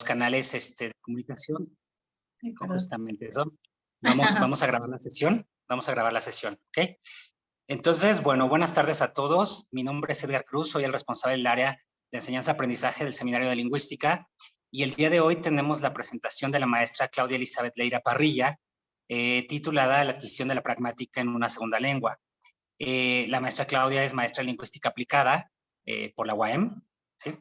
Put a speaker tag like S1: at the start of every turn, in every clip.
S1: canales de comunicación.
S2: Perdón.
S1: Justamente eso. Vamos a grabar la sesión. Vamos a grabar la sesión, ¿ok? Entonces, bueno, buenas tardes a todos. Mi nombre es Edgar Cruz, soy el responsable del área de enseñanza-aprendizaje del Seminario de Lingüística, y el día de hoy tenemos la presentación de la maestra Claudia Elizabeth Leira Parrilla, titulada La adquisición de la pragmática en una segunda lengua. La maestra Claudia es maestra en lingüística aplicada por la UAM, ¿sí?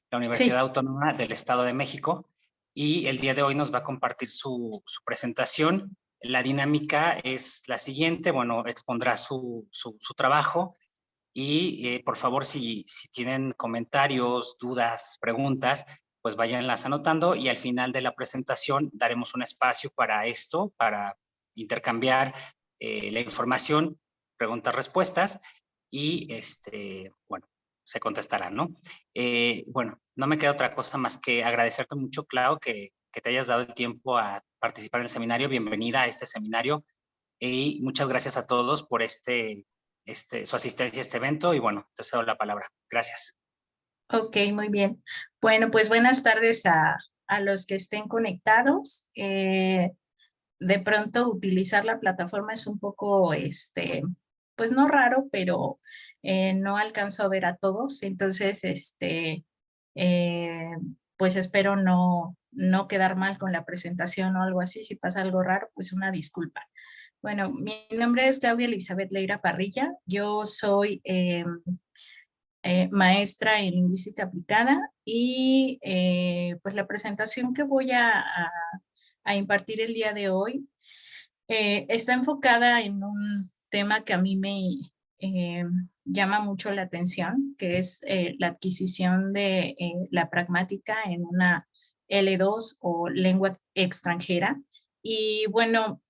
S1: La Universidad Autónoma del Estado de México, y el día de hoy nos va a compartir su presentación. La dinámica es la siguiente, bueno, expondrá su trabajo y por favor, si tienen comentarios, dudas, preguntas, pues váyanlas anotando y al final de la presentación daremos un espacio para esto, para intercambiar la información, preguntas, respuestas y bueno, se contestarán, ¿no? Bueno, no me queda otra cosa más que agradecerte mucho, Clau, que te hayas dado el tiempo a participar en el seminario. Bienvenida a este seminario y muchas gracias a todos por su asistencia a este evento y bueno, te cedo la palabra. Gracias.
S2: Ok, muy bien. Bueno, pues buenas tardes a los que estén conectados. De pronto utilizar la plataforma es un poco, pues no raro, pero no alcanzo a ver a todos. Entonces, pues espero no quedar mal con la presentación o algo así. Si pasa algo raro, pues una disculpa. Bueno, mi nombre es Claudia Elizabeth Leira Parrilla. Yo soy maestra en lingüística aplicada y pues la presentación que voy a impartir el día de hoy está enfocada en un tema que a mí me llama mucho la atención, que es la adquisición de la pragmática en una L2 o lengua extranjera. Y bueno,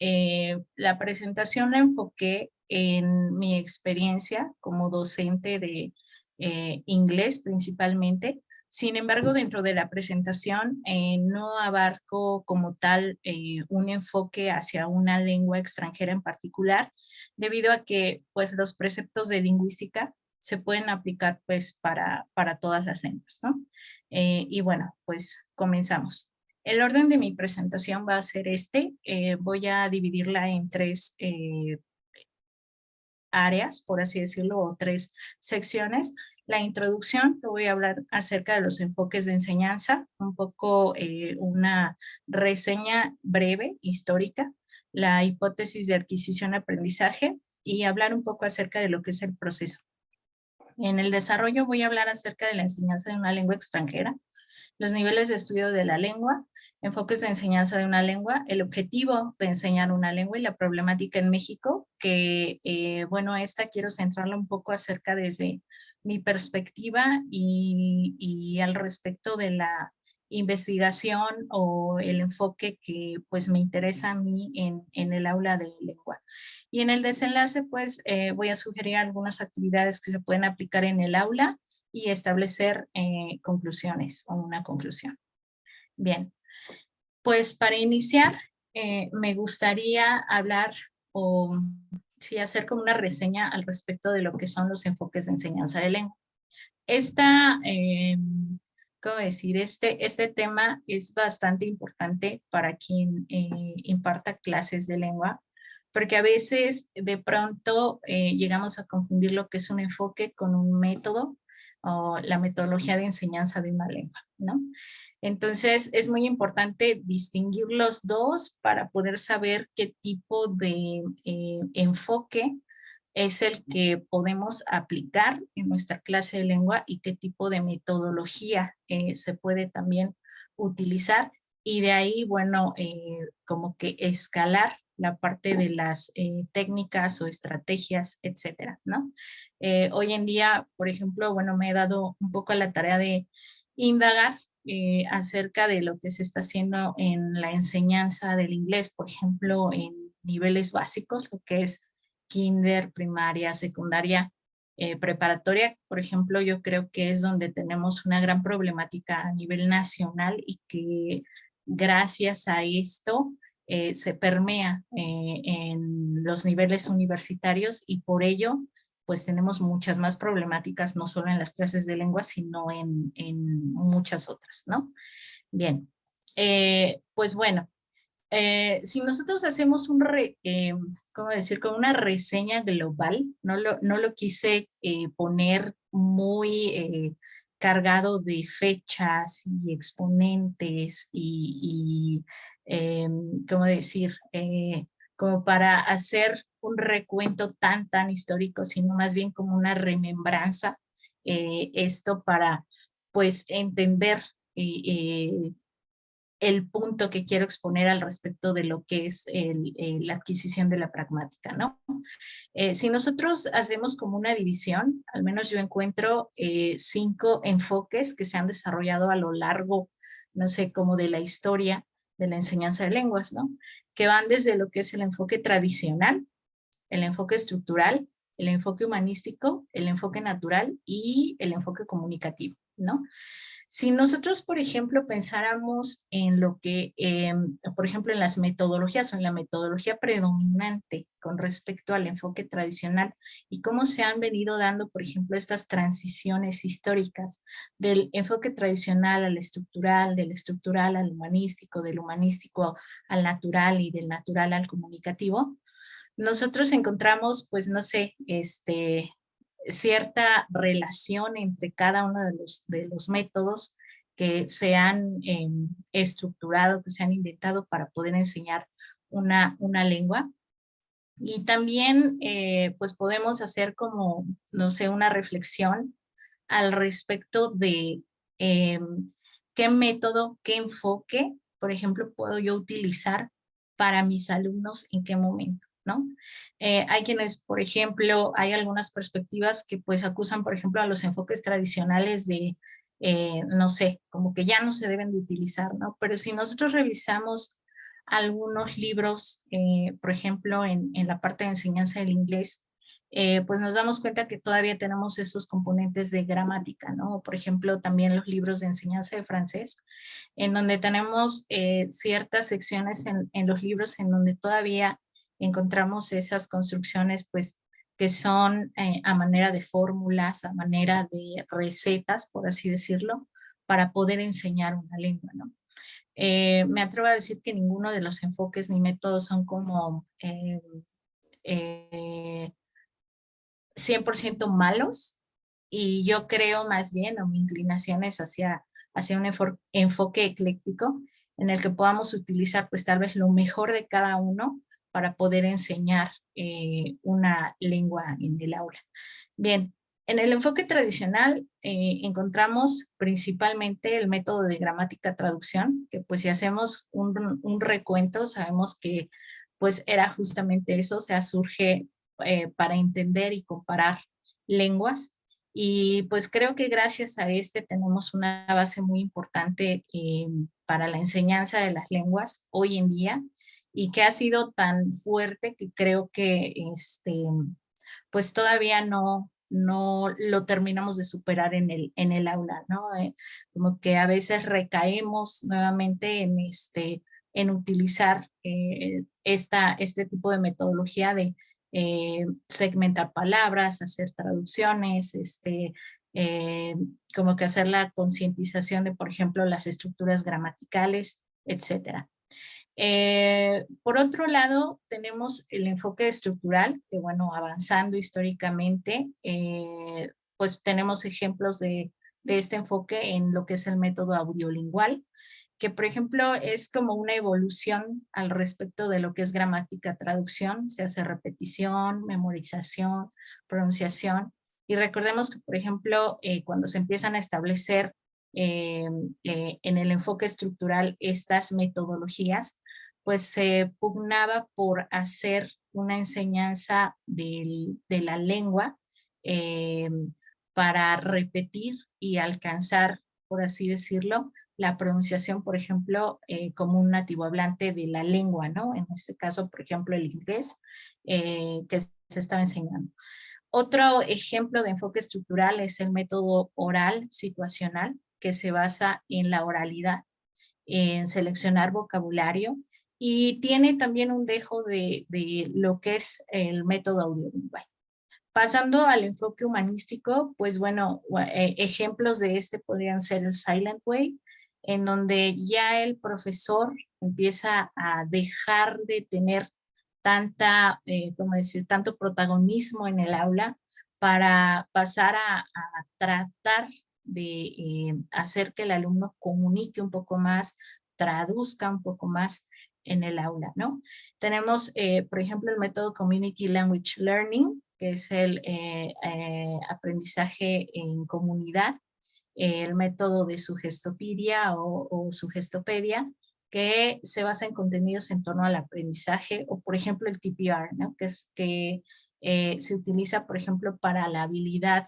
S2: la presentación la enfoqué en mi experiencia como docente de inglés principalmente. Sin embargo, dentro de la presentación no abarco como tal un enfoque hacia una lengua extranjera en particular, debido a que pues, los preceptos de lingüística se pueden aplicar pues, para todas las lenguas, ¿no? Y bueno, pues comenzamos. El orden de mi presentación va a ser voy a dividirla en tres áreas, por así decirlo, o tres secciones. La introducción, te voy a hablar acerca de los enfoques de enseñanza, un poco una reseña breve, histórica, la hipótesis de adquisición-aprendizaje y hablar un poco acerca de lo que es el proceso. En el desarrollo voy a hablar acerca de la enseñanza de una lengua extranjera, los niveles de estudio de la lengua, enfoques de enseñanza de una lengua, el objetivo de enseñar una lengua y la problemática en México, que bueno, esta quiero centrarla un poco acerca desde mi perspectiva y al respecto de la investigación o el enfoque que pues me interesa a mí en el aula de lengua. Y en el desenlace pues voy a sugerir algunas actividades que se pueden aplicar en el aula y establecer conclusiones o una conclusión. Bien, pues para iniciar me gustaría hablar o sí, hacer como una reseña al respecto de lo que son los enfoques de enseñanza de lengua. ¿Cómo decir? Este tema es bastante importante para quien imparta clases de lengua, porque a veces de pronto llegamos a confundir lo que es un enfoque con un método o la metodología de enseñanza de una lengua, ¿no? Entonces es muy importante distinguir los dos para poder saber qué tipo de enfoque es el que podemos aplicar en nuestra clase de lengua y qué tipo de metodología se puede también utilizar. Y de ahí, bueno, como que escalar la parte de las técnicas o estrategias, etcétera, ¿no? Hoy en día, por ejemplo, bueno, me he dado un poco la tarea de indagar acerca de lo que se está haciendo en la enseñanza del inglés, por ejemplo, en niveles básicos, lo que es kinder, primaria, secundaria, preparatoria, por ejemplo, yo creo que es donde tenemos una gran problemática a nivel nacional y que gracias a esto se permea en los niveles universitarios y por ello pues tenemos muchas más problemáticas, no solo en las clases de lengua, sino en muchas otras, ¿no? Bien, pues bueno, si nosotros hacemos ¿cómo decir? Como una reseña global, no lo quise poner muy cargado de fechas y exponentes ¿cómo decir? Como para hacer un recuento tan histórico, sino más bien como una remembranza, esto para pues entender el punto que quiero exponer al respecto de lo que es la adquisición de la pragmática, ¿no? Si nosotros hacemos como una división, al menos yo encuentro 5 enfoques que se han desarrollado a lo largo, no sé, como de la historia de la enseñanza de lenguas, ¿no? Que van desde lo que es el enfoque tradicional, el enfoque estructural, el enfoque humanístico, el enfoque natural y el enfoque comunicativo, ¿no? Si nosotros, por ejemplo, pensáramos en lo que, por ejemplo, en las metodologías o en la metodología predominante con respecto al enfoque tradicional y cómo se han venido dando, por ejemplo, estas transiciones históricas del enfoque tradicional al estructural, del estructural al humanístico, del humanístico al natural y del natural al comunicativo, nosotros encontramos, pues, no sé, cierta relación entre cada uno de los métodos que se han estructurado, que se han inventado para poder enseñar una lengua. Y también, pues, podemos hacer como, no sé, una reflexión al respecto de qué método, qué enfoque, por ejemplo, puedo yo utilizar para mis alumnos en qué momento, ¿no? Hay quienes, por ejemplo, hay algunas perspectivas que pues acusan, por ejemplo, a los enfoques tradicionales de, no sé, como que ya no se deben de utilizar, ¿no? Pero si nosotros revisamos algunos libros, por ejemplo, en la parte de enseñanza del inglés, pues nos damos cuenta que todavía tenemos esos componentes de gramática, ¿no? Por ejemplo, también los libros de enseñanza de francés, en donde tenemos ciertas secciones en los libros en donde todavía encontramos esas construcciones, pues, que son a manera de fórmulas, a manera de recetas, por así decirlo, para poder enseñar una lengua, ¿no? Me atrevo a decir que ninguno de los enfoques ni métodos son como 100% malos, y yo creo más bien, o mi inclinación es hacia un enfoque ecléctico en el que podamos utilizar pues tal vez lo mejor de cada uno para poder enseñar una lengua en el aula. Bien, en el enfoque tradicional encontramos principalmente el método de gramática-traducción, que pues si hacemos un recuento sabemos que pues era justamente eso, o sea, surge para entender y comparar lenguas. Y pues creo que gracias a este tenemos una base muy importante para la enseñanza de las lenguas hoy en día, y que ha sido tan fuerte que creo que pues todavía no lo terminamos de superar en el aula, ¿no? Como que a veces recaemos nuevamente en utilizar este tipo de metodología de segmentar palabras, hacer traducciones, eh, como que hacer la concientización de, por ejemplo, las estructuras gramaticales, etcétera. Por otro lado, tenemos el enfoque estructural, que bueno, avanzando históricamente, pues tenemos ejemplos de este enfoque en lo que es el método audiolingual, que por ejemplo es como una evolución al respecto de lo que es gramática, traducción, se hace repetición, memorización, pronunciación, y recordemos que por ejemplo cuando se empiezan a establecer en el enfoque estructural estas metodologías, pues se pugnaba por hacer una enseñanza de la lengua eh, para repetir y alcanzar, por así decirlo, la pronunciación, por ejemplo, como un nativo hablante de la lengua, ¿no? En este caso, por ejemplo, el inglés que se estaba enseñando. Otro ejemplo de enfoque estructural es el método oral situacional, que se basa en la oralidad, en seleccionar vocabulario, y tiene también un dejo de lo que es el método audiovisual. Pasando al enfoque humanístico, pues bueno, ejemplos de este podrían ser el Silent Way, en donde ya el profesor empieza a dejar de tener tanto protagonismo en el aula para pasar a tratar de hacer que el alumno comunique un poco más, traduzca un poco más en el aula, ¿no? Tenemos, por ejemplo, el método Community Language Learning, que es el aprendizaje en comunidad, el método de Sugestopedia o Sugestopedia, que se basa en contenidos en torno al aprendizaje, o por ejemplo el TPR, ¿no? que se utiliza, por ejemplo, para la habilidad,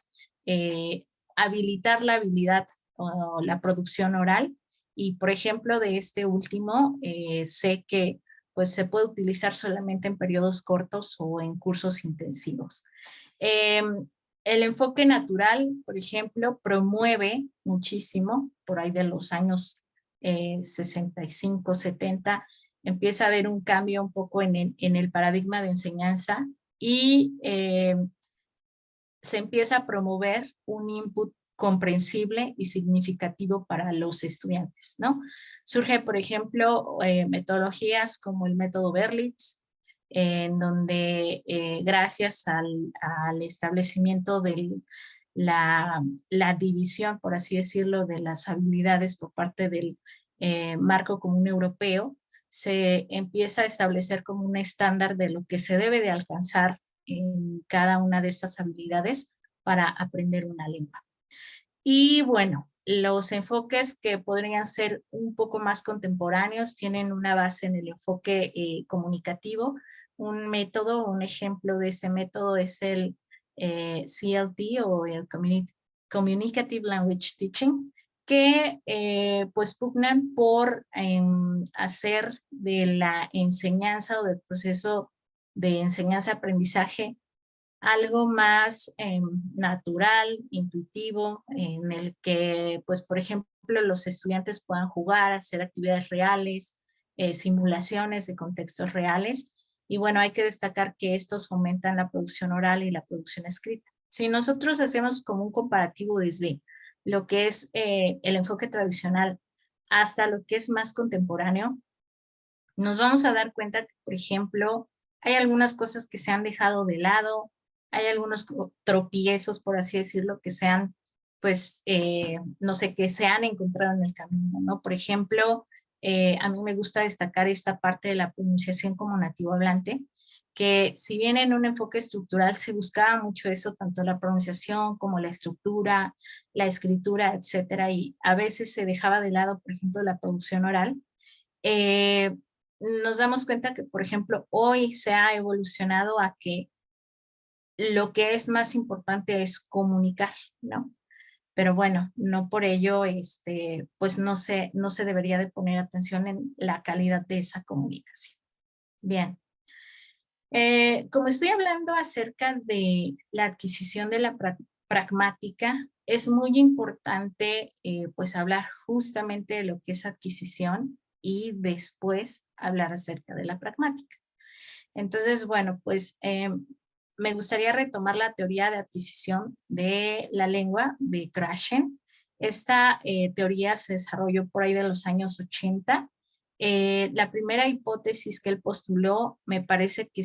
S2: habilitar la habilidad o la producción oral, y por ejemplo de este último, sé que pues se puede utilizar solamente en periodos cortos o en cursos intensivos. El enfoque natural, por ejemplo, promueve muchísimo, por ahí de los años 65, 70, empieza a haber un cambio un poco en el paradigma de enseñanza y se empieza a promover un input comprensible y significativo para los estudiantes, ¿no? Surge, por ejemplo, metodologías como el método Berlitz, en donde gracias al establecimiento de la división, por así decirlo, de las habilidades por parte del marco común europeo, se empieza a establecer como un estándar de lo que se debe de alcanzar en cada una de estas habilidades para aprender una lengua. Y bueno, los enfoques que podrían ser un poco más contemporáneos tienen una base en el enfoque comunicativo. Un método, un ejemplo de ese método es el CLT o el Communicative Language Teaching, que pues pugnan por hacer de la enseñanza o del proceso de enseñanza-aprendizaje algo más natural, intuitivo, en el que, pues, por ejemplo, los estudiantes puedan jugar, hacer actividades reales, simulaciones de contextos reales. Y bueno, hay que destacar que estos fomentan la producción oral y la producción escrita. Si nosotros hacemos como un comparativo desde lo que es el enfoque tradicional hasta lo que es más contemporáneo, nos vamos a dar cuenta que, por ejemplo, hay algunas cosas que se han dejado de lado, hay algunos tropiezos, por así decirlo, que se han, pues, no sé, que se han encontrado en el camino, ¿no? Por ejemplo, a mí me gusta destacar esta parte de la pronunciación como nativo hablante, que si bien en un enfoque estructural se buscaba mucho eso, tanto la pronunciación como la estructura, la escritura, etcétera, y a veces se dejaba de lado, por ejemplo, la producción oral, nos damos cuenta que, por ejemplo, hoy se ha evolucionado a que lo que es más importante es comunicar, ¿no? Pero bueno, no por ello, pues no se debería de poner atención en la calidad de esa comunicación. Bien. Como estoy hablando acerca de la adquisición de la pragmática, es muy importante pues hablar justamente de lo que es adquisición y después hablar acerca de la pragmática. Entonces, bueno, pues me gustaría retomar la teoría de adquisición de la lengua de Krashen. Esta teoría se desarrolló por ahí de los años 80. La primera hipótesis que él postuló, me parece que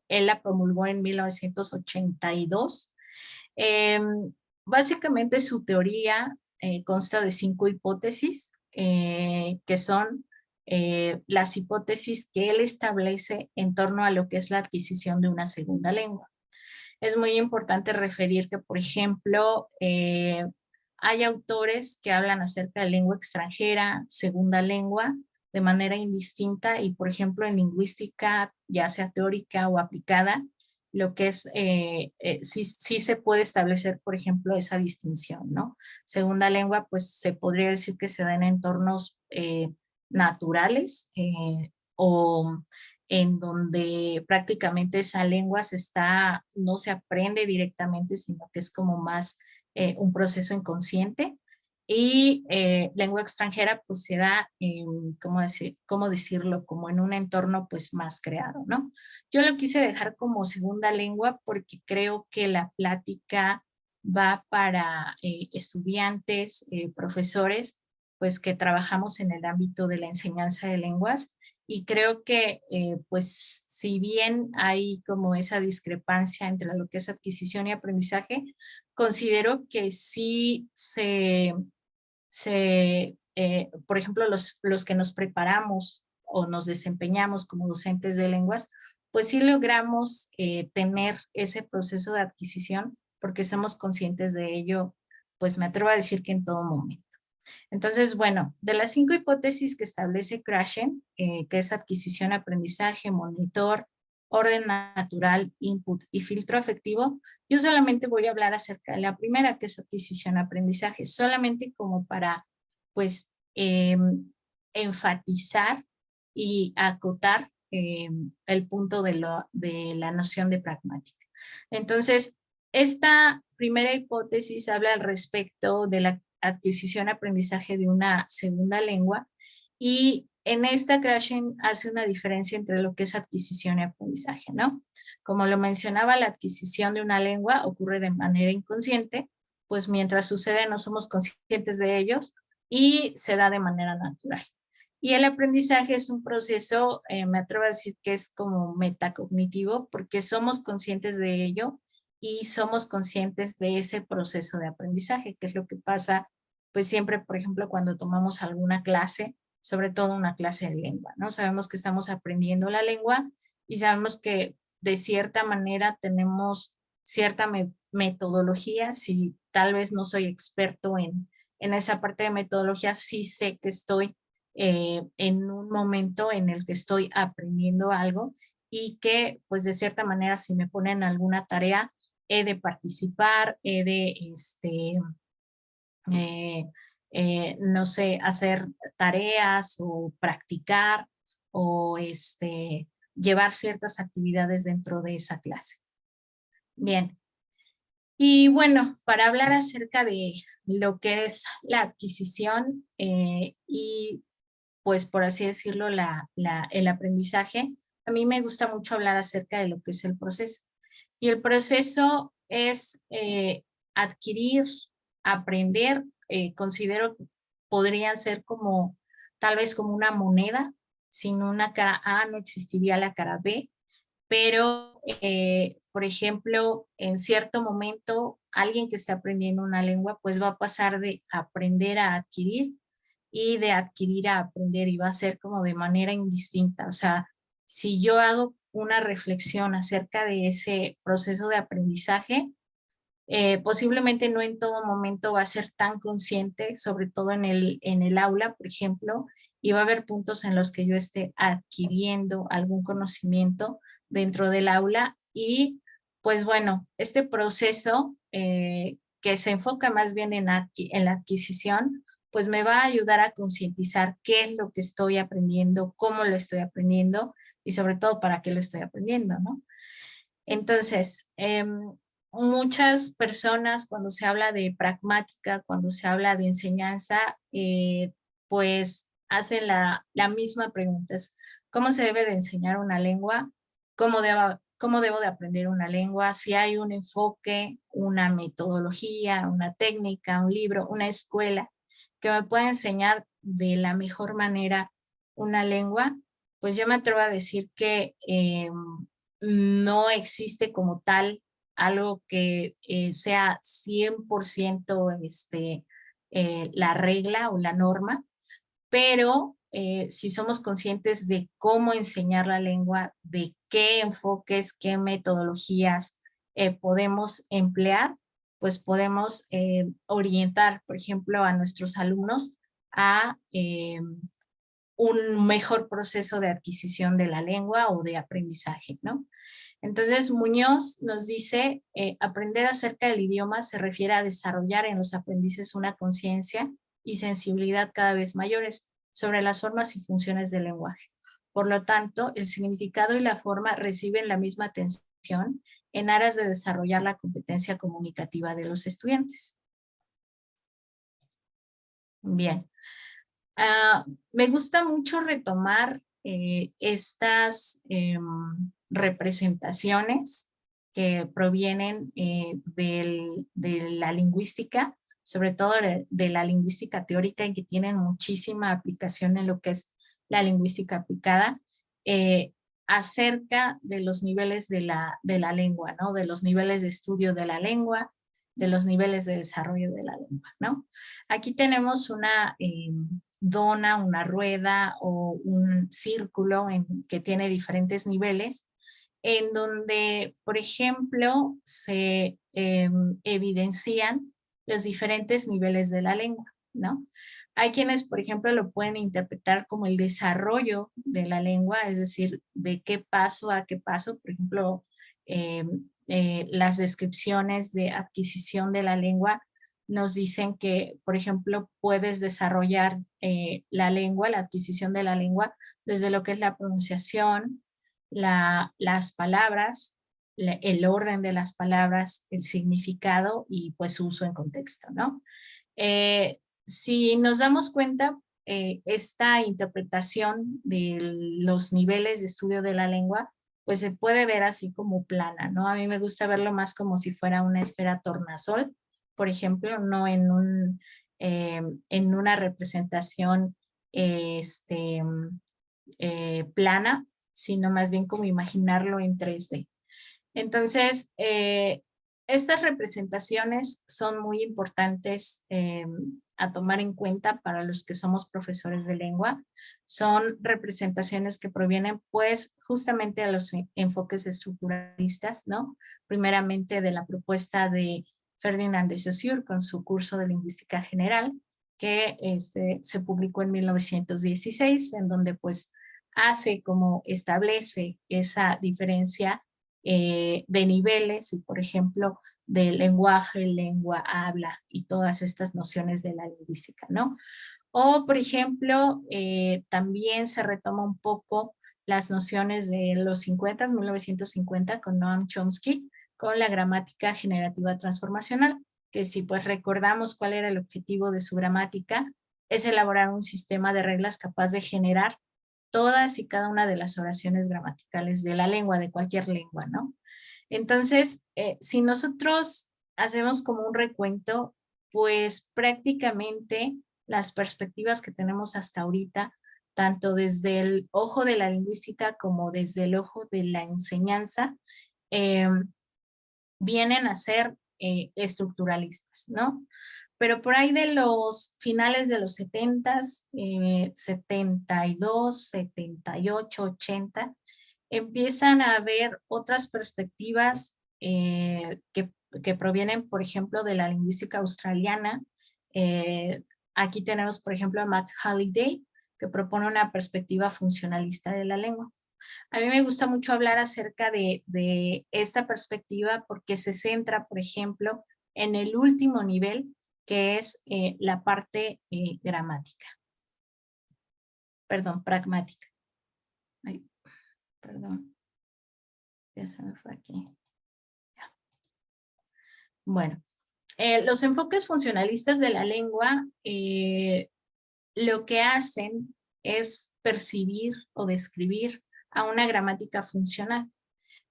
S2: él la promulgó en 1982. Básicamente su teoría consta de 5 hipótesis, que son las hipótesis que él establece en torno a lo que es la adquisición de una segunda lengua. Es muy importante referir que, por ejemplo, hay autores que hablan acerca de lengua extranjera, segunda lengua, de manera indistinta y, por ejemplo, en lingüística, ya sea teórica o aplicada, lo que es, sí se puede establecer, por ejemplo, esa distinción, ¿no? Segunda lengua, pues se podría decir que se da en entornos naturales o en donde prácticamente esa lengua no se aprende directamente, sino que es como más un proceso inconsciente. Y lengua extranjera pues se da, ¿cómo decirlo? Como en un entorno pues más creado, ¿no? Yo lo quise dejar como segunda lengua porque creo que la plática va para estudiantes, profesores, pues que trabajamos en el ámbito de la enseñanza de lenguas. Y creo que, pues, si bien hay como esa discrepancia entre lo que es adquisición y aprendizaje, considero que sí por ejemplo, los que nos preparamos o nos desempeñamos como docentes de lenguas, pues sí logramos tener ese proceso de adquisición porque somos conscientes de ello, pues me atrevo a decir que en todo momento. Entonces, bueno, de las 5 hipótesis que establece Krashen, que es adquisición, aprendizaje, monitor, orden natural, input y filtro afectivo, yo solamente voy a hablar acerca de la primera, que es adquisición, aprendizaje, solamente como para, pues, enfatizar y acotar el punto de la noción de pragmática. Entonces, esta primera hipótesis habla al respecto de la adquisición, aprendizaje de una segunda lengua, y en esta Krashen hace una diferencia entre lo que es adquisición y aprendizaje, ¿no? Como lo mencionaba, la adquisición de una lengua ocurre de manera inconsciente, pues mientras sucede no somos conscientes de ellos y se da de manera natural. Y el aprendizaje es un proceso, me atrevo a decir que es como metacognitivo, porque somos conscientes de ello y somos conscientes de ese proceso de aprendizaje, que es lo que pasa, pues siempre, por ejemplo, cuando tomamos alguna clase, sobre todo una clase de lengua, ¿no? Sabemos que estamos aprendiendo la lengua y sabemos que de cierta manera tenemos cierta metodología. Si tal vez no soy experto en esa parte de metodología, sí sé que estoy en un momento en el que estoy aprendiendo algo y que pues de cierta manera si me ponen alguna tarea he de participar, he de no sé, hacer tareas o practicar o llevar ciertas actividades dentro de esa clase. Bien, y bueno, para hablar acerca de lo que es la adquisición y pues por así decirlo, el aprendizaje, a mí me gusta mucho hablar acerca de lo que es el proceso. Y el proceso es adquirir, aprender, considero que podrían ser como, tal vez como una moneda, sin una cara A no existiría la cara B, pero, por ejemplo, en cierto momento, alguien que está aprendiendo una lengua, pues va a pasar de aprender a adquirir y de adquirir a aprender y va a ser como de manera indistinta. O sea, si yo hago una reflexión acerca de ese proceso de aprendizaje, posiblemente no en todo momento va a ser tan consciente, sobre todo en el aula, por ejemplo, y va a haber puntos en los que yo esté adquiriendo algún conocimiento dentro del aula y pues bueno, este proceso que se enfoca más bien en la adquisición, pues me va a ayudar a concientizar qué es lo que estoy aprendiendo, cómo lo estoy aprendiendo y sobre todo para qué lo estoy aprendiendo, ¿no? Entonces, muchas personas cuando se habla de pragmática, cuando se habla de enseñanza, pues hacen la misma pregunta. ¿Cómo se debe de enseñar una lengua? ¿Cómo debo de aprender una lengua? Si hay un enfoque, una metodología, una técnica, un libro, una escuela que me pueda enseñar de la mejor manera una lengua, pues yo me atrevo a decir que no existe como tal algo que sea 100% la regla o la norma, pero si somos conscientes de cómo enseñar la lengua, de qué enfoques, qué metodologías podemos emplear, pues podemos orientar, por ejemplo, a nuestros alumnos a un mejor proceso de adquisición de la lengua o de aprendizaje, ¿no? Entonces, Muñoz nos dice, aprender acerca del idioma se refiere a desarrollar en los aprendices una conciencia y sensibilidad cada vez mayores sobre las formas y funciones del lenguaje. Por lo tanto, el significado y la forma reciben la misma atención en aras de desarrollar la competencia comunicativa de los estudiantes. Bien. Me gusta mucho retomar estas representaciones que provienen de la lingüística, sobre todo de la lingüística teórica, y que tienen muchísima aplicación en lo que es la lingüística aplicada, acerca de los niveles de la lengua, ¿no? De los niveles de estudio de la lengua, de los niveles de desarrollo de la lengua, ¿no? Aquí tenemos una dona, una rueda o un círculo que tiene diferentes niveles, en donde, por ejemplo, se evidencian los diferentes niveles de la lengua, ¿no? Hay quienes, por ejemplo, lo pueden interpretar como el desarrollo de la lengua, es decir, de qué paso a qué paso. Por ejemplo, las descripciones de adquisición de la lengua nos dicen que, por ejemplo, puedes desarrollar la lengua, la adquisición de la lengua, desde lo que es la pronunciación, las palabras, el orden de las palabras, el significado y pues su uso en contexto, ¿no? Si nos damos cuenta, esta interpretación de los niveles de estudio de la lengua, pues se puede ver así como plana, ¿no? A mí me gusta verlo más como si fuera una esfera tornasol, por ejemplo, no en una representación plana, sino más bien como imaginarlo en 3D. Entonces, estas representaciones son muy importantes a tomar en cuenta para los que somos profesores de lengua. Son representaciones que provienen pues justamente de los enfoques estructuralistas, ¿no? Primeramente de la propuesta de Ferdinand de Saussure con su curso de lingüística general, que se publicó en 1916, en donde pues hace como establece esa diferencia de niveles y, por ejemplo, de lenguaje, lengua, habla y todas estas nociones de la lingüística, ¿no? O, por ejemplo, también se retoma un poco las nociones de los 50, 1950, con Noam Chomsky, con la gramática generativa transformacional, que si pues recordamos cuál era el objetivo de su gramática, es elaborar un sistema de reglas capaz de generar todas y cada una de las oraciones gramaticales de la lengua, de cualquier lengua, ¿no? Entonces, si nosotros hacemos como un recuento, pues prácticamente las perspectivas que tenemos hasta ahorita, tanto desde el ojo de la lingüística como desde el ojo de la enseñanza, vienen a ser estructuralistas, ¿no? Pero por ahí de los finales de los 70s, 72, 78, 80, empiezan a haber otras perspectivas que provienen, por ejemplo, de la lingüística australiana. Aquí tenemos, por ejemplo, a Matt Halliday, que propone una perspectiva funcionalista de la lengua. A mí me gusta mucho hablar acerca de esta perspectiva porque se centra, por ejemplo, en el último nivel, que es la parte gramática. Perdón, pragmática. Ay, perdón. Ya se me fue aquí. Ya. Bueno, los enfoques funcionalistas de la lengua lo que hacen es percibir o describir a una gramática funcional.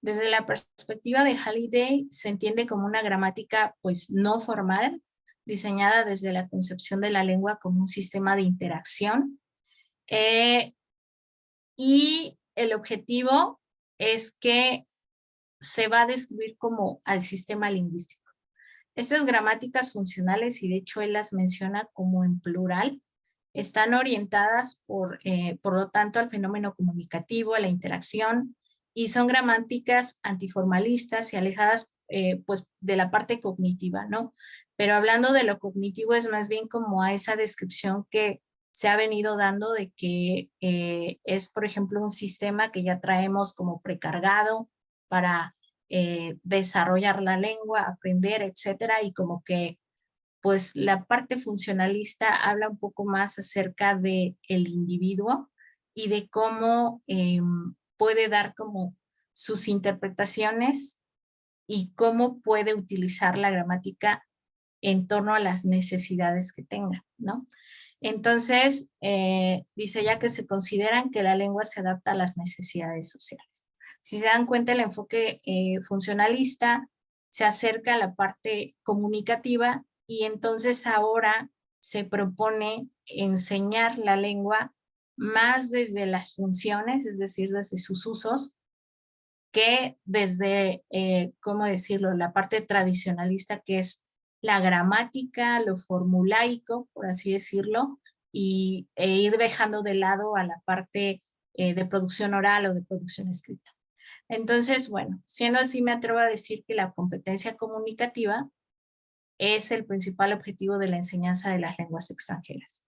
S2: Desde la perspectiva de Halliday se entiende como una gramática pues no formal, diseñada desde la concepción de la lengua como un sistema de interacción. Y el objetivo es que se va a describir como al sistema lingüístico. Estas gramáticas funcionales, y de hecho él las menciona como en plural, están orientadas por lo tanto al fenómeno comunicativo, a la interacción, y son gramáticas antiformalistas y alejadas pues de la parte cognitiva, ¿no? Pero hablando de lo cognitivo es más bien como a esa descripción que se ha venido dando de que es, por ejemplo, un sistema que ya traemos como precargado para desarrollar la lengua, aprender, etcétera, y como que pues la parte funcionalista habla un poco más acerca de el individuo y de cómo puede dar como sus interpretaciones y cómo puede utilizar la gramática en torno a las necesidades que tenga, ¿no? Entonces, dice ya que se consideran que la lengua se adapta a las necesidades sociales. Si se dan cuenta, el enfoque funcionalista se acerca a la parte comunicativa y entonces ahora se propone enseñar la lengua más desde las funciones, es decir, desde sus usos, que desde, ¿cómo decirlo?, la parte tradicionalista, que es la gramática, lo formulaico, por así decirlo, e ir dejando de lado a la parte de producción oral o de producción escrita. Entonces, bueno, siendo así, me atrevo a decir que la competencia comunicativa es el principal objetivo de la enseñanza de las lenguas extranjeras.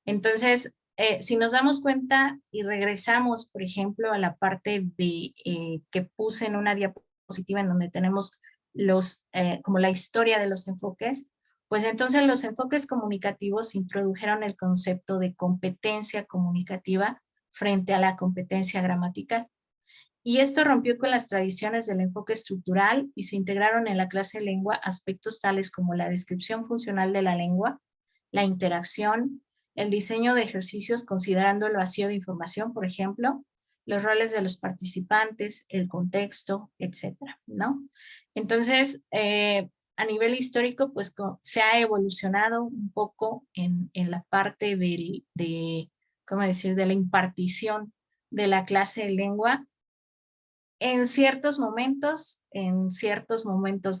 S2: Entonces, si nos damos cuenta y regresamos, por ejemplo, a la parte de que puse en una diapositiva en donde tenemos como la historia de los enfoques, pues entonces los enfoques comunicativos introdujeron el concepto de competencia comunicativa frente a la competencia gramatical. Y esto rompió con las tradiciones del enfoque estructural y se integraron en la clase de lengua aspectos tales como la descripción funcional de la lengua, la interacción, el diseño de ejercicios considerando el vacío de información, por ejemplo, los roles de los participantes, el contexto, etcétera, ¿no? Entonces, a nivel histórico, pues se ha evolucionado un poco en la parte ¿cómo decir?, de la impartición de la clase de lengua, en ciertos momentos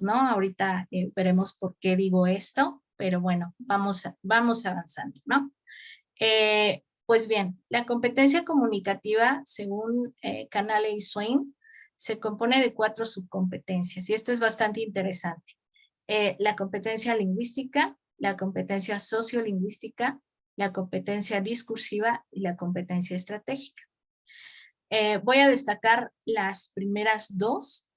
S2: no. Ahorita veremos por qué digo esto, pero bueno, vamos avanzando, ¿no? Pues bien, la competencia comunicativa, según Canale y Swain, se compone de 4 subcompetencias, y esto es bastante interesante. La competencia lingüística, la competencia sociolingüística, la competencia discursiva y la competencia estratégica. Voy a destacar las primeras 2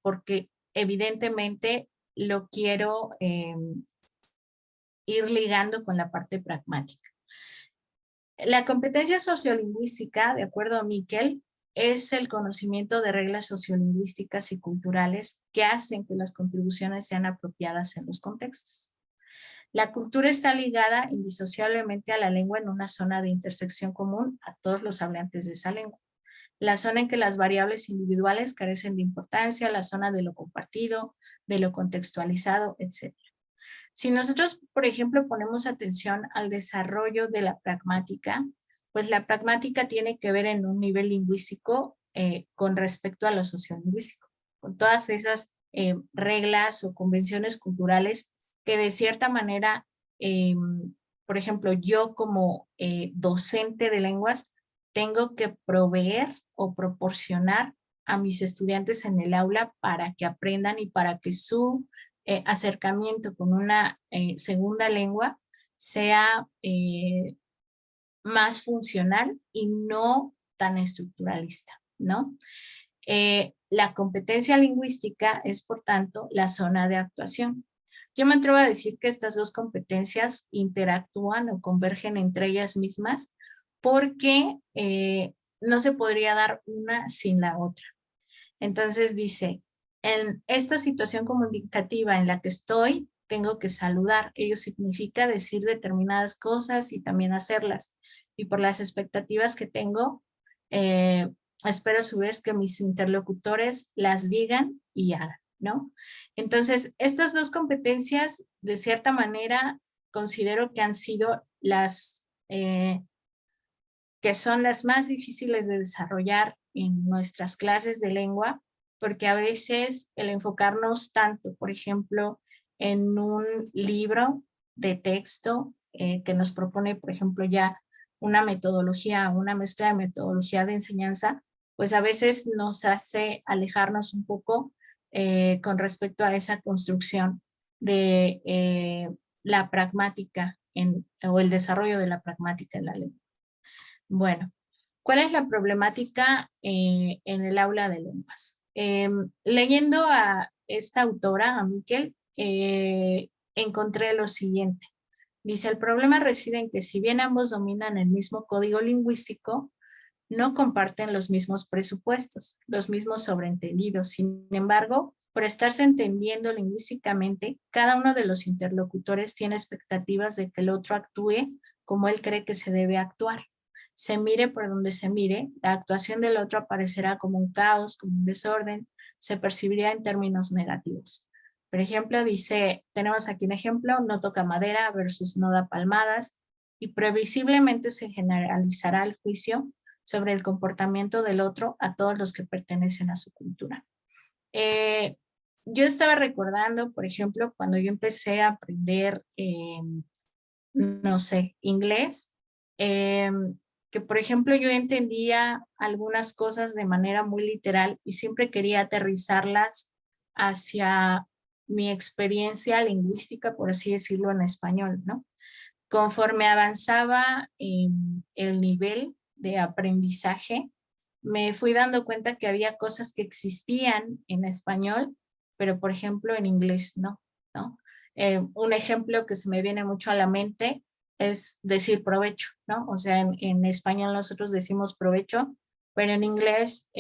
S2: porque evidentemente lo quiero ir ligando con la parte pragmática. La competencia sociolingüística, de acuerdo a Miquel, es el conocimiento de reglas sociolingüísticas y culturales que hacen que las contribuciones sean apropiadas en los contextos. La cultura está ligada indisociablemente a la lengua en una zona de intersección común a todos los hablantes de esa lengua. La zona en que las variables individuales carecen de importancia, la zona de lo compartido, de lo contextualizado, etc. Si nosotros, por ejemplo, ponemos atención al desarrollo de la pragmática, pues la pragmática tiene que ver en un nivel lingüístico con respecto a lo sociolingüístico, con todas esas reglas o convenciones culturales que de cierta manera, por ejemplo, yo como docente de lenguas, tengo que proveer o proporcionar a mis estudiantes en el aula para que aprendan y para que su acercamiento con una segunda lengua sea más funcional y no tan estructuralista, ¿no? La competencia lingüística es, por tanto, la zona de actuación. Yo me atrevo a decir que estas 2 competencias interactúan o convergen entre ellas mismas porque no se podría dar una sin la otra. Entonces dice, en esta situación comunicativa en la que estoy, tengo que saludar. Ello significa decir determinadas cosas y también hacerlas. Y por las expectativas que tengo, espero a su vez que mis interlocutores las digan y hagan, ¿no? Entonces, estas 2 competencias, de cierta manera, considero que han sido que son las más difíciles de desarrollar en nuestras clases de lengua, porque a veces el enfocarnos tanto, por ejemplo, en un libro de texto que nos propone, por ejemplo, ya una metodología, una mezcla de metodología de enseñanza, pues a veces nos hace alejarnos un poco con respecto a esa construcción de la pragmática o el desarrollo de la pragmática en la lengua. Bueno, ¿cuál es la problemática en el aula de lenguas? Leyendo a esta autora, a Miquel, encontré lo siguiente. Dice, el problema reside en que si bien ambos dominan el mismo código lingüístico, no comparten los mismos presupuestos, los mismos sobreentendidos. Sin embargo, por estarse entendiendo lingüísticamente, cada uno de los interlocutores tiene expectativas de que el otro actúe como él cree que se debe actuar. se mire por donde se mire, la actuación del otro aparecerá como un caos, como un desorden, se percibiría en términos negativos. Por ejemplo, dice, tenemos aquí un ejemplo, no toca madera versus no da palmadas, y previsiblemente se generalizará el juicio sobre el comportamiento del otro a todos los que pertenecen a su cultura. Yo estaba recordando, por ejemplo, cuando yo empecé a aprender, no sé, inglés, que por ejemplo yo entendía algunas cosas de manera muy literal y siempre quería aterrizarlas hacia mi experiencia lingüística, por así decirlo, en español, ¿no? Conforme avanzaba el nivel de aprendizaje, me fui dando cuenta que había cosas que existían en español, pero por ejemplo en inglés ¿no? Un ejemplo que se me viene mucho a la mente es decir provecho, ¿no? O sea, en español nosotros decimos provecho, pero en inglés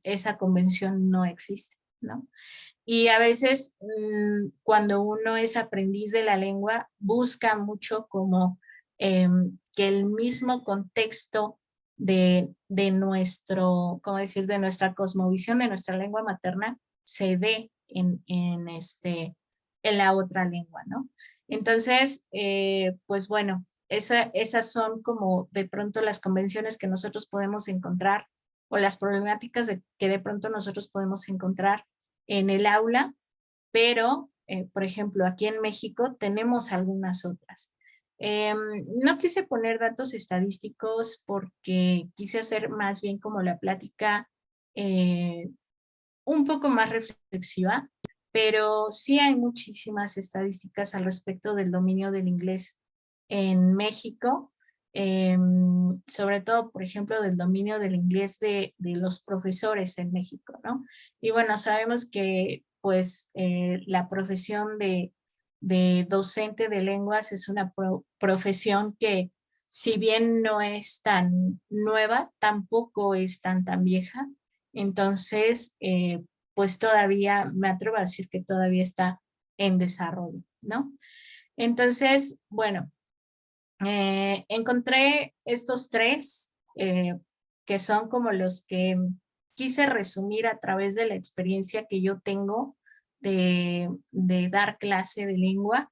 S2: esa convención no existe, ¿no? Y a veces cuando uno es aprendiz de la lengua, busca mucho como que el mismo contexto de nuestro, ¿cómo decir?, de nuestra cosmovisión, de nuestra lengua materna, se dé en la otra lengua, ¿no? Entonces, pues bueno, esas son como de pronto las convenciones que nosotros podemos encontrar o las problemáticas que de pronto nosotros podemos encontrar en el aula, pero, por ejemplo, aquí en México tenemos algunas otras. No quise poner datos estadísticos porque quise hacer más bien como la plática un poco más reflexiva, pero sí hay muchísimas estadísticas al respecto del dominio del inglés en México, sobre todo, por ejemplo, del dominio del inglés de los profesores en México, ¿no? Y bueno, sabemos que pues la profesión de docente de lenguas es una profesión que si bien no es tan nueva, tampoco es tan vieja. Entonces, pues todavía, me atrevo a decir que todavía está en desarrollo, ¿no? Entonces, bueno, encontré estos tres que son como los que quise resumir a través de la experiencia que yo tengo de dar clase de lengua,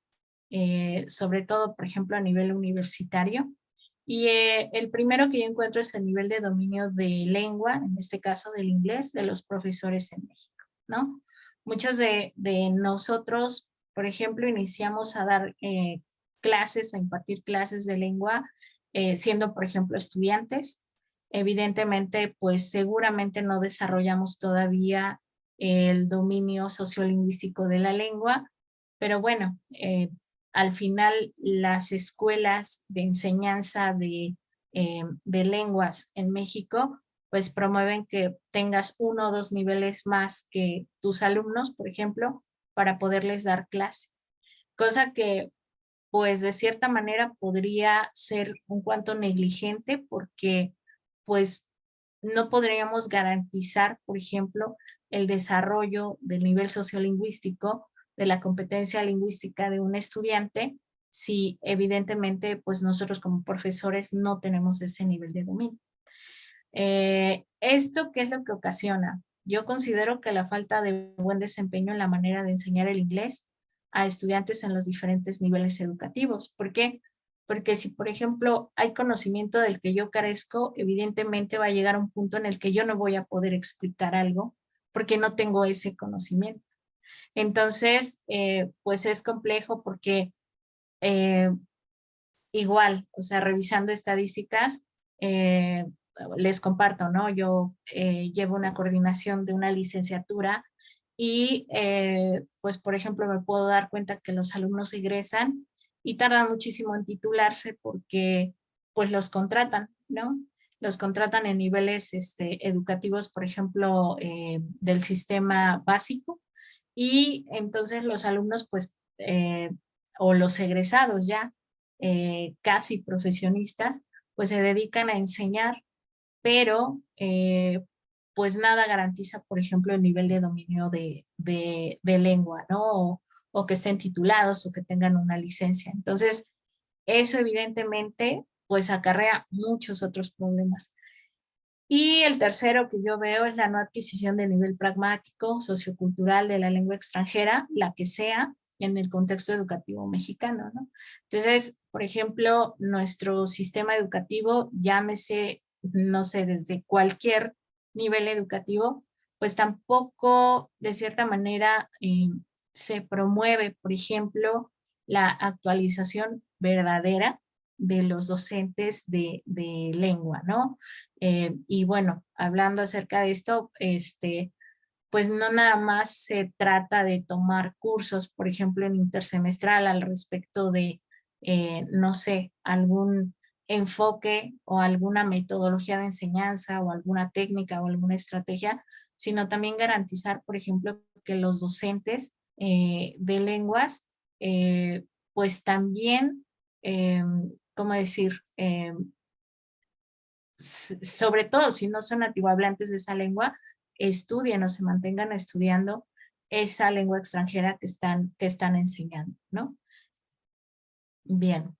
S2: sobre todo, por ejemplo, a nivel universitario. Y el primero que yo encuentro es el nivel de dominio de lengua, en este caso del inglés, de los profesores en México, ¿no? Muchos de nosotros, por ejemplo, iniciamos a dar clases, a impartir clases de lengua, siendo, por ejemplo, estudiantes. Evidentemente, pues seguramente no desarrollamos todavía el dominio sociolingüístico de la lengua, pero bueno, al final las escuelas de enseñanza de lenguas en México pues promueven que tengas 1 o 2 niveles más que tus alumnos, por ejemplo, para poderles dar clase. Cosa que pues de cierta manera podría ser un cuanto negligente porque pues no podríamos garantizar, por ejemplo, el desarrollo del nivel sociolingüístico, de la competencia lingüística de un estudiante, si evidentemente pues nosotros como profesores no tenemos ese nivel de dominio. ¿Esto qué es lo que ocasiona? Yo considero que la falta de buen desempeño en la manera de enseñar el inglés a estudiantes en los diferentes niveles educativos. ¿Por qué? Porque si, por ejemplo, hay conocimiento del que yo carezco, evidentemente va a llegar a un punto en el que yo no voy a poder explicar algo porque no tengo ese conocimiento. Entonces, pues es complejo porque eh, igual, o sea, revisando estadísticas, les comparto, ¿no? Yo llevo una coordinación de una licenciatura y pues, por ejemplo, me puedo dar cuenta que los alumnos egresan y tardan muchísimo en titularse porque pues los contratan, ¿no? Los contratan en niveles educativos, por ejemplo, del sistema básico y entonces los alumnos pues, o los egresados ya, casi profesionistas, pues se dedican a enseñar, pero pues nada garantiza, por ejemplo, el nivel de dominio de lengua, ¿no? O que estén titulados o que tengan una licencia. Entonces, eso evidentemente pues acarrea muchos otros problemas. Y el tercero que yo veo es la no adquisición de nivel pragmático, sociocultural de la lengua extranjera, la que sea, en el contexto educativo mexicano, ¿no? Entonces, por ejemplo, nuestro sistema educativo, llámese, no sé, desde cualquier nivel educativo, pues tampoco, de cierta manera, se promueve, por ejemplo, la actualización verdadera de los docentes de lengua, ¿no? Y bueno, hablando acerca de esto, pues no nada más se trata de tomar cursos, por ejemplo, en intersemestral al respecto de, no sé, algún enfoque o alguna metodología de enseñanza o alguna técnica o alguna estrategia, sino también garantizar, por ejemplo, que los docentes de lenguas, pues también, ¿cómo decir? Sobre todo si no son nativohablantes de esa lengua, estudien o se mantengan estudiando esa lengua extranjera que están enseñando, ¿no? Bien.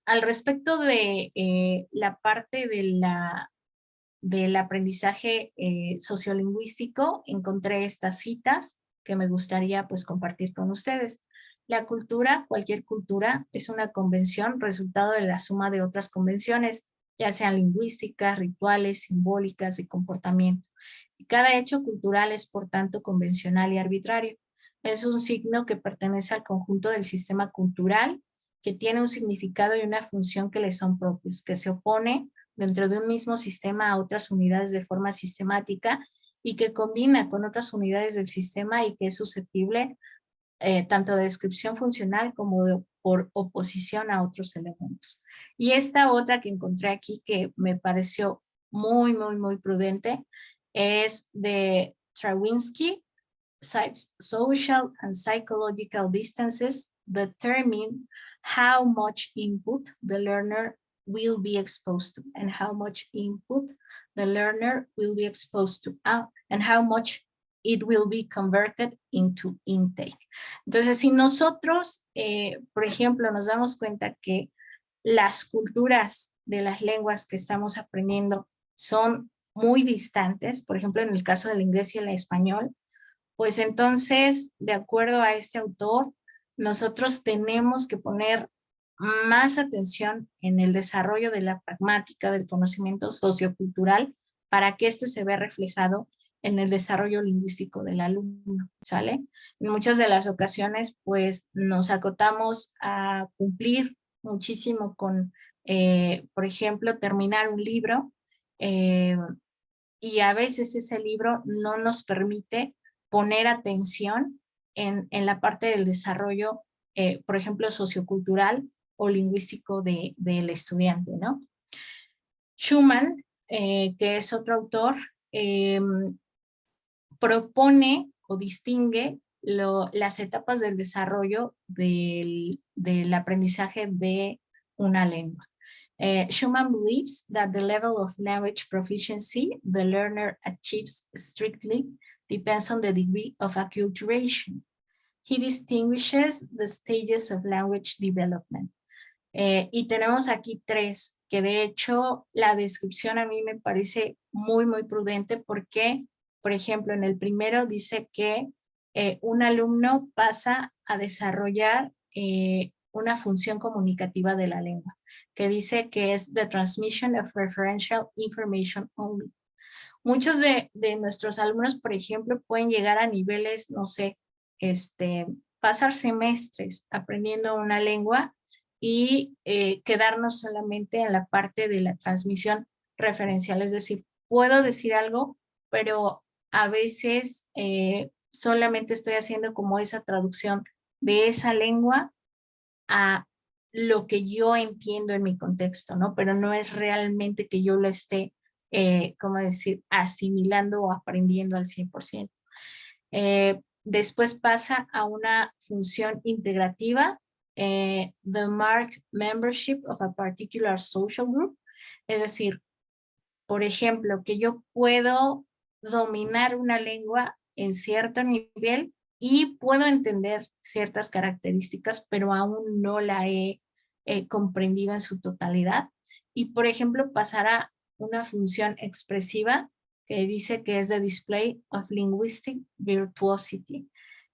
S2: Al respecto de la parte del aprendizaje sociolingüístico, encontré estas citas que me gustaría pues compartir con ustedes. La cultura, cualquier cultura, es una convención resultado de la suma de otras convenciones, ya sean lingüísticas, rituales, simbólicas, de comportamiento. Y cada hecho cultural es, por tanto, convencional y arbitrario. Es un signo que pertenece al conjunto del sistema cultural, que tiene un significado y una función que le son propios, que se opone dentro de un mismo sistema a otras unidades de forma sistemática y que combina con otras unidades del sistema y que es susceptible tanto de descripción funcional como por oposición a otros elementos. Y esta otra que encontré aquí que me pareció muy prudente es de Stravinsky, cites social and psychological distances determine how much input the learner will be exposed to and how much input the learner will be exposed to and how much it will be converted into intake. Entonces, si nosotros, por ejemplo, nos damos cuenta que las culturas de las lenguas que estamos aprendiendo son muy distantes, por ejemplo, en el caso del inglés y el español, pues entonces, de acuerdo a este autor, nosotros tenemos que poner más atención en el desarrollo de la pragmática del conocimiento sociocultural para que este se vea reflejado en el desarrollo lingüístico del alumno, ¿sale? En muchas de las ocasiones, pues, nos acotamos a cumplir muchísimo con, por ejemplo, terminar un libro, y a veces ese libro no nos permite poner atención en la parte del desarrollo, por ejemplo, sociocultural o lingüístico del estudiante, ¿no? Schumann, que es otro autor, propone o distingue las etapas del desarrollo del aprendizaje de una lengua. Schumann believes that the level of language proficiency the learner achieves strictly depends on the degree of acculturation. He distinguishes the stages of language development. Y tenemos aquí tres, que de hecho la descripción a mí me parece muy prudente porque, por ejemplo, en el primero dice que un alumno pasa a desarrollar una función comunicativa de la lengua, que dice que es the transmission of referential information only. Muchos de nuestros alumnos, por ejemplo, pueden llegar a niveles, no sé, pasar semestres aprendiendo una lengua y quedarnos solamente en la parte de la transmisión referencial. Es decir, puedo decir algo, pero a veces solamente estoy haciendo como esa traducción de esa lengua a lo que yo entiendo en mi contexto, ¿no? Pero no es realmente que yo lo esté, ¿cómo decir?, asimilando o aprendiendo al 100%. Después pasa a una función integrativa, the marked membership of a particular social group, es decir, por ejemplo, que yo puedo dominar una lengua en cierto nivel y puedo entender ciertas características, pero aún no la he comprendido en su totalidad. Y, por ejemplo, pasar a una función expresiva que dice que es the display of linguistic virtuosity.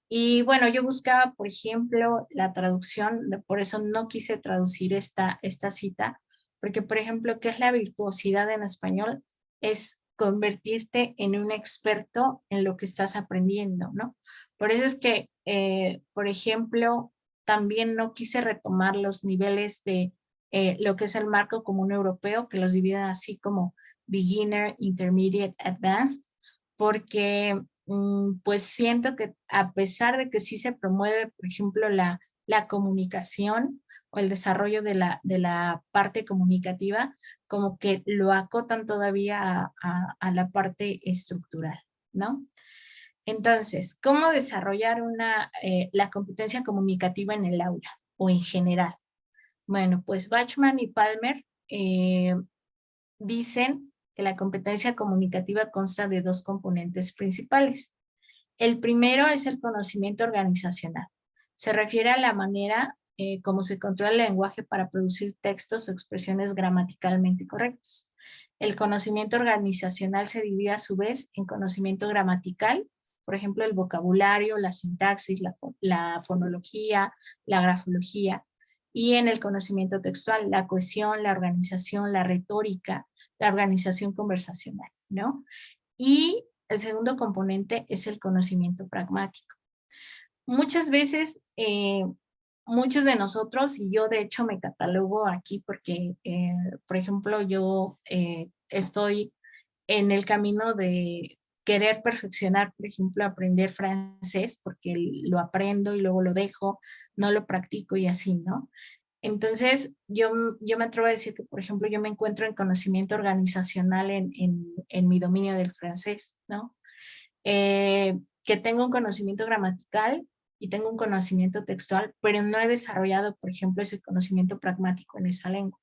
S2: Y bueno, yo buscaba, por ejemplo, la traducción, por eso no quise traducir esta cita, porque, por ejemplo, ¿qué es la virtuosidad en español? Es convertirte en un experto en lo que estás aprendiendo, ¿no? Por eso es que, por ejemplo, también no quise retomar los niveles de lo que es el marco común europeo, que los dividen así como beginner, intermediate, advanced, porque pues siento que a pesar de que sí se promueve, por ejemplo, la comunicación o el desarrollo de la parte comunicativa, como que lo acotan todavía a la parte estructural, ¿no? Entonces, ¿cómo desarrollar la competencia comunicativa en el aula o en general? Bueno, pues Bachman y Palmer dicen que la competencia comunicativa consta de dos componentes principales. El primero es el conocimiento organizacional. Se refiere a la manera como se controla el lenguaje para producir textos o expresiones gramaticalmente correctas. El conocimiento organizacional se divide a su vez en conocimiento gramatical, por ejemplo, el vocabulario, la sintaxis, la fonología, la grafología, y en el conocimiento textual, la cohesión, la organización, la retórica, la organización conversacional, ¿no? Y el segundo componente es el conocimiento pragmático. Muchas veces, muchos de nosotros, y yo de hecho me catalogo aquí porque, por ejemplo, yo estoy en el camino de querer perfeccionar, por ejemplo, aprender francés, porque lo aprendo y luego lo dejo, no lo practico y así, ¿no? Entonces, yo me atrevo a decir que, por ejemplo, yo me encuentro en conocimiento organizacional en mi dominio del francés, ¿no? Que tengo un conocimiento gramatical y tengo un conocimiento textual, pero no he desarrollado, por ejemplo, ese conocimiento pragmático en esa lengua.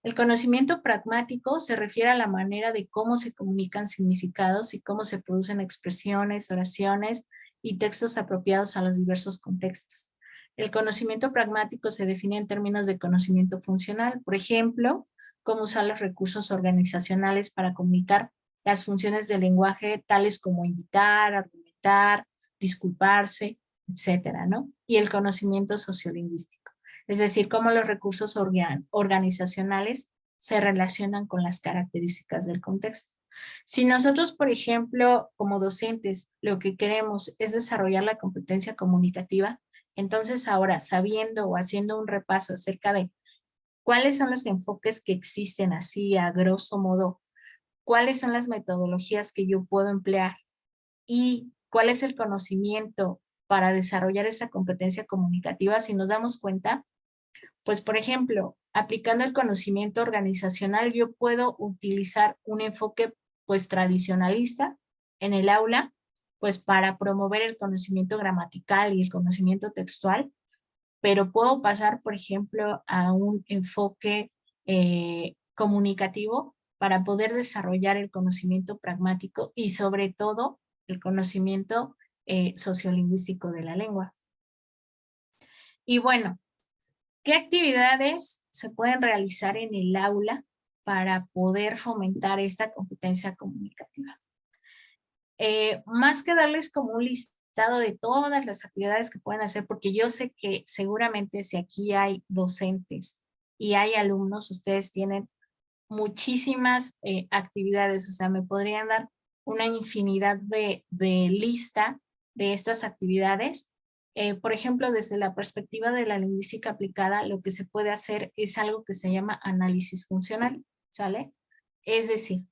S2: El conocimiento pragmático se refiere a la manera de cómo se comunican significados y cómo se producen expresiones, oraciones y textos apropiados a los diversos contextos. El conocimiento pragmático se define en términos de conocimiento funcional, por ejemplo, cómo usar los recursos organizacionales para comunicar las funciones del lenguaje tales como invitar, argumentar, disculparse, etcétera, ¿no? Y el conocimiento sociolingüístico, es decir, cómo los recursos organizacionales se relacionan con las características del contexto. Si nosotros, por ejemplo, como docentes, lo que queremos es desarrollar la competencia comunicativa, entonces ahora, sabiendo o haciendo un repaso acerca de cuáles son los enfoques que existen así a grosso modo, cuáles son las metodologías que yo puedo emplear y cuál es el conocimiento para desarrollar esta competencia comunicativa, si nos damos cuenta, pues por ejemplo, aplicando el conocimiento organizacional, yo puedo utilizar un enfoque pues tradicionalista en el aula, pues para promover el conocimiento gramatical y el conocimiento textual, pero puedo pasar, por ejemplo, a un enfoque comunicativo para poder desarrollar el conocimiento pragmático y sobre todo el conocimiento sociolingüístico de la lengua. Y bueno, ¿qué actividades se pueden realizar en el aula para poder fomentar esta competencia comunicativa? Más que darles como un listado de todas las actividades que pueden hacer, porque yo sé que seguramente si aquí hay docentes y hay alumnos, ustedes tienen muchísimas actividades, o sea, me podrían dar una infinidad de lista de estas actividades. Por ejemplo, desde la perspectiva de la lingüística aplicada, lo que se puede hacer es algo que se llama análisis funcional, ¿sale? Es decir,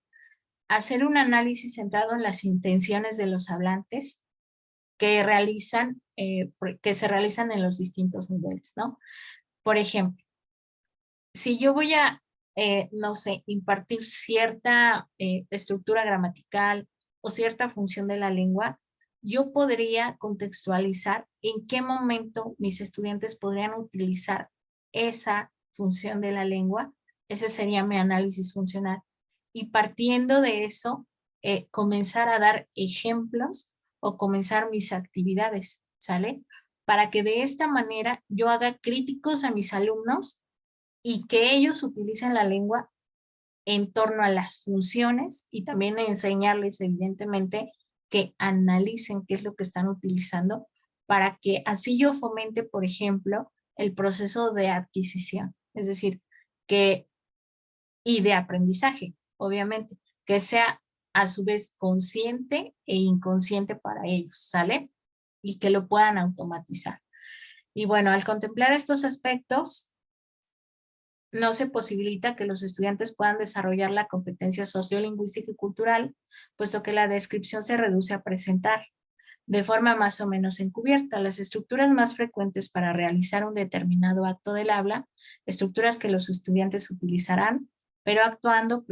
S2: hacer un análisis centrado en las intenciones de los hablantes que se realizan en los distintos niveles, ¿no? Por ejemplo, si yo voy a, no sé, impartir cierta estructura gramatical o cierta función de la lengua, yo podría contextualizar en qué momento mis estudiantes podrían utilizar esa función de la lengua. Ese sería mi análisis funcional. Y partiendo de eso, comenzar a dar ejemplos o comenzar mis actividades, ¿sale? para que de esta manera yo haga críticos a mis alumnos y que ellos utilicen la lengua en torno a las funciones y también enseñarles evidentemente que analicen qué es lo que están utilizando para que así yo fomente, por ejemplo, el proceso de adquisición, es decir, y de aprendizaje, obviamente, que sea a su vez consciente e inconsciente para ellos, ¿sale? Y que lo puedan automatizar. Y bueno, al contemplar estos aspectos, no se posibilita que los estudiantes puedan desarrollar la competencia sociolingüística y cultural, puesto que la descripción se reduce a presentar de forma más o menos encubierta las estructuras más frecuentes para realizar un determinado acto del habla, estructuras que los estudiantes utilizarán, pero actuando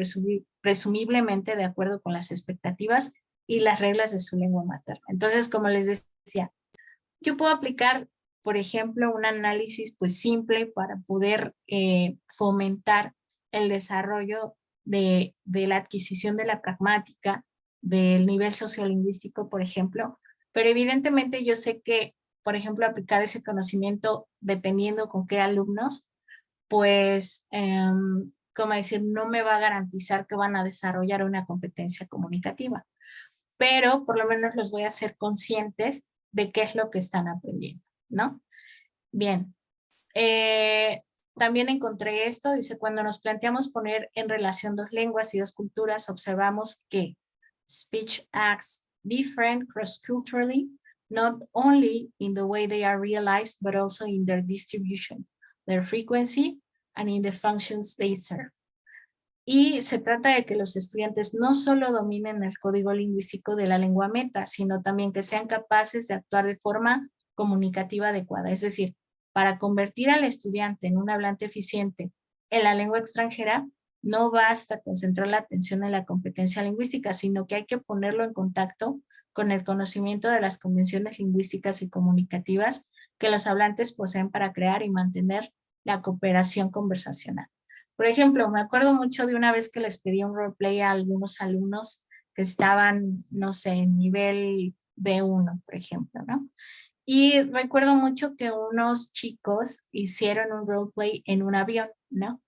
S2: presumiblemente de acuerdo con las expectativas y las reglas de su lengua materna. Entonces, como les decía, yo puedo aplicar, por ejemplo, un análisis pues simple para poder fomentar el desarrollo de la adquisición de la pragmática, del nivel sociolingüístico, por ejemplo, pero evidentemente yo sé que, por ejemplo, aplicar ese conocimiento dependiendo con qué alumnos, pues, como decir, no me va a garantizar que van a desarrollar una competencia comunicativa, pero por lo menos los voy a hacer conscientes de qué es lo que están aprendiendo, ¿no? Bien. También encontré esto, dice, cuando nos planteamos poner en relación dos lenguas y dos culturas, observamos que speech acts different cross-culturally, not only in the way they are realized, but also in their distribution, their frequency, and in the functions they serve. Y se trata de que los estudiantes no solo dominen el código lingüístico de la lengua meta, sino también que sean capaces de actuar de forma comunicativa adecuada. Es decir, para convertir al estudiante en un hablante eficiente en la lengua extranjera, no basta concentrar la atención en la competencia lingüística, sino que hay que ponerlo en contacto con el conocimiento de las convenciones lingüísticas y comunicativas que los hablantes poseen para crear y mantener la cooperación conversacional. Por ejemplo, me acuerdo mucho de una vez que les pedí un roleplay a algunos alumnos que estaban, no sé, en nivel B1, por ejemplo, ¿no? Y recuerdo mucho que unos chicos hicieron un roleplay en un avión, ¿no?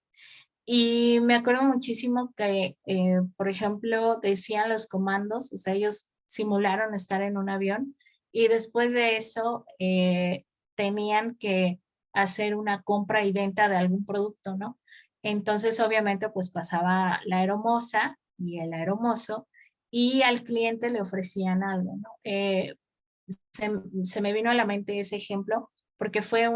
S2: Y me acuerdo muchísimo que, por ejemplo, decían los comandos, o sea, ellos simularon estar en un avión y después de eso tenían que hacer una compra y venta de algún producto, ¿no? Entonces, obviamente, pues pasaba la aeromoza y el aeromozo y al cliente le ofrecían algo, ¿no? Se me vino a la mente ese ejemplo porque fue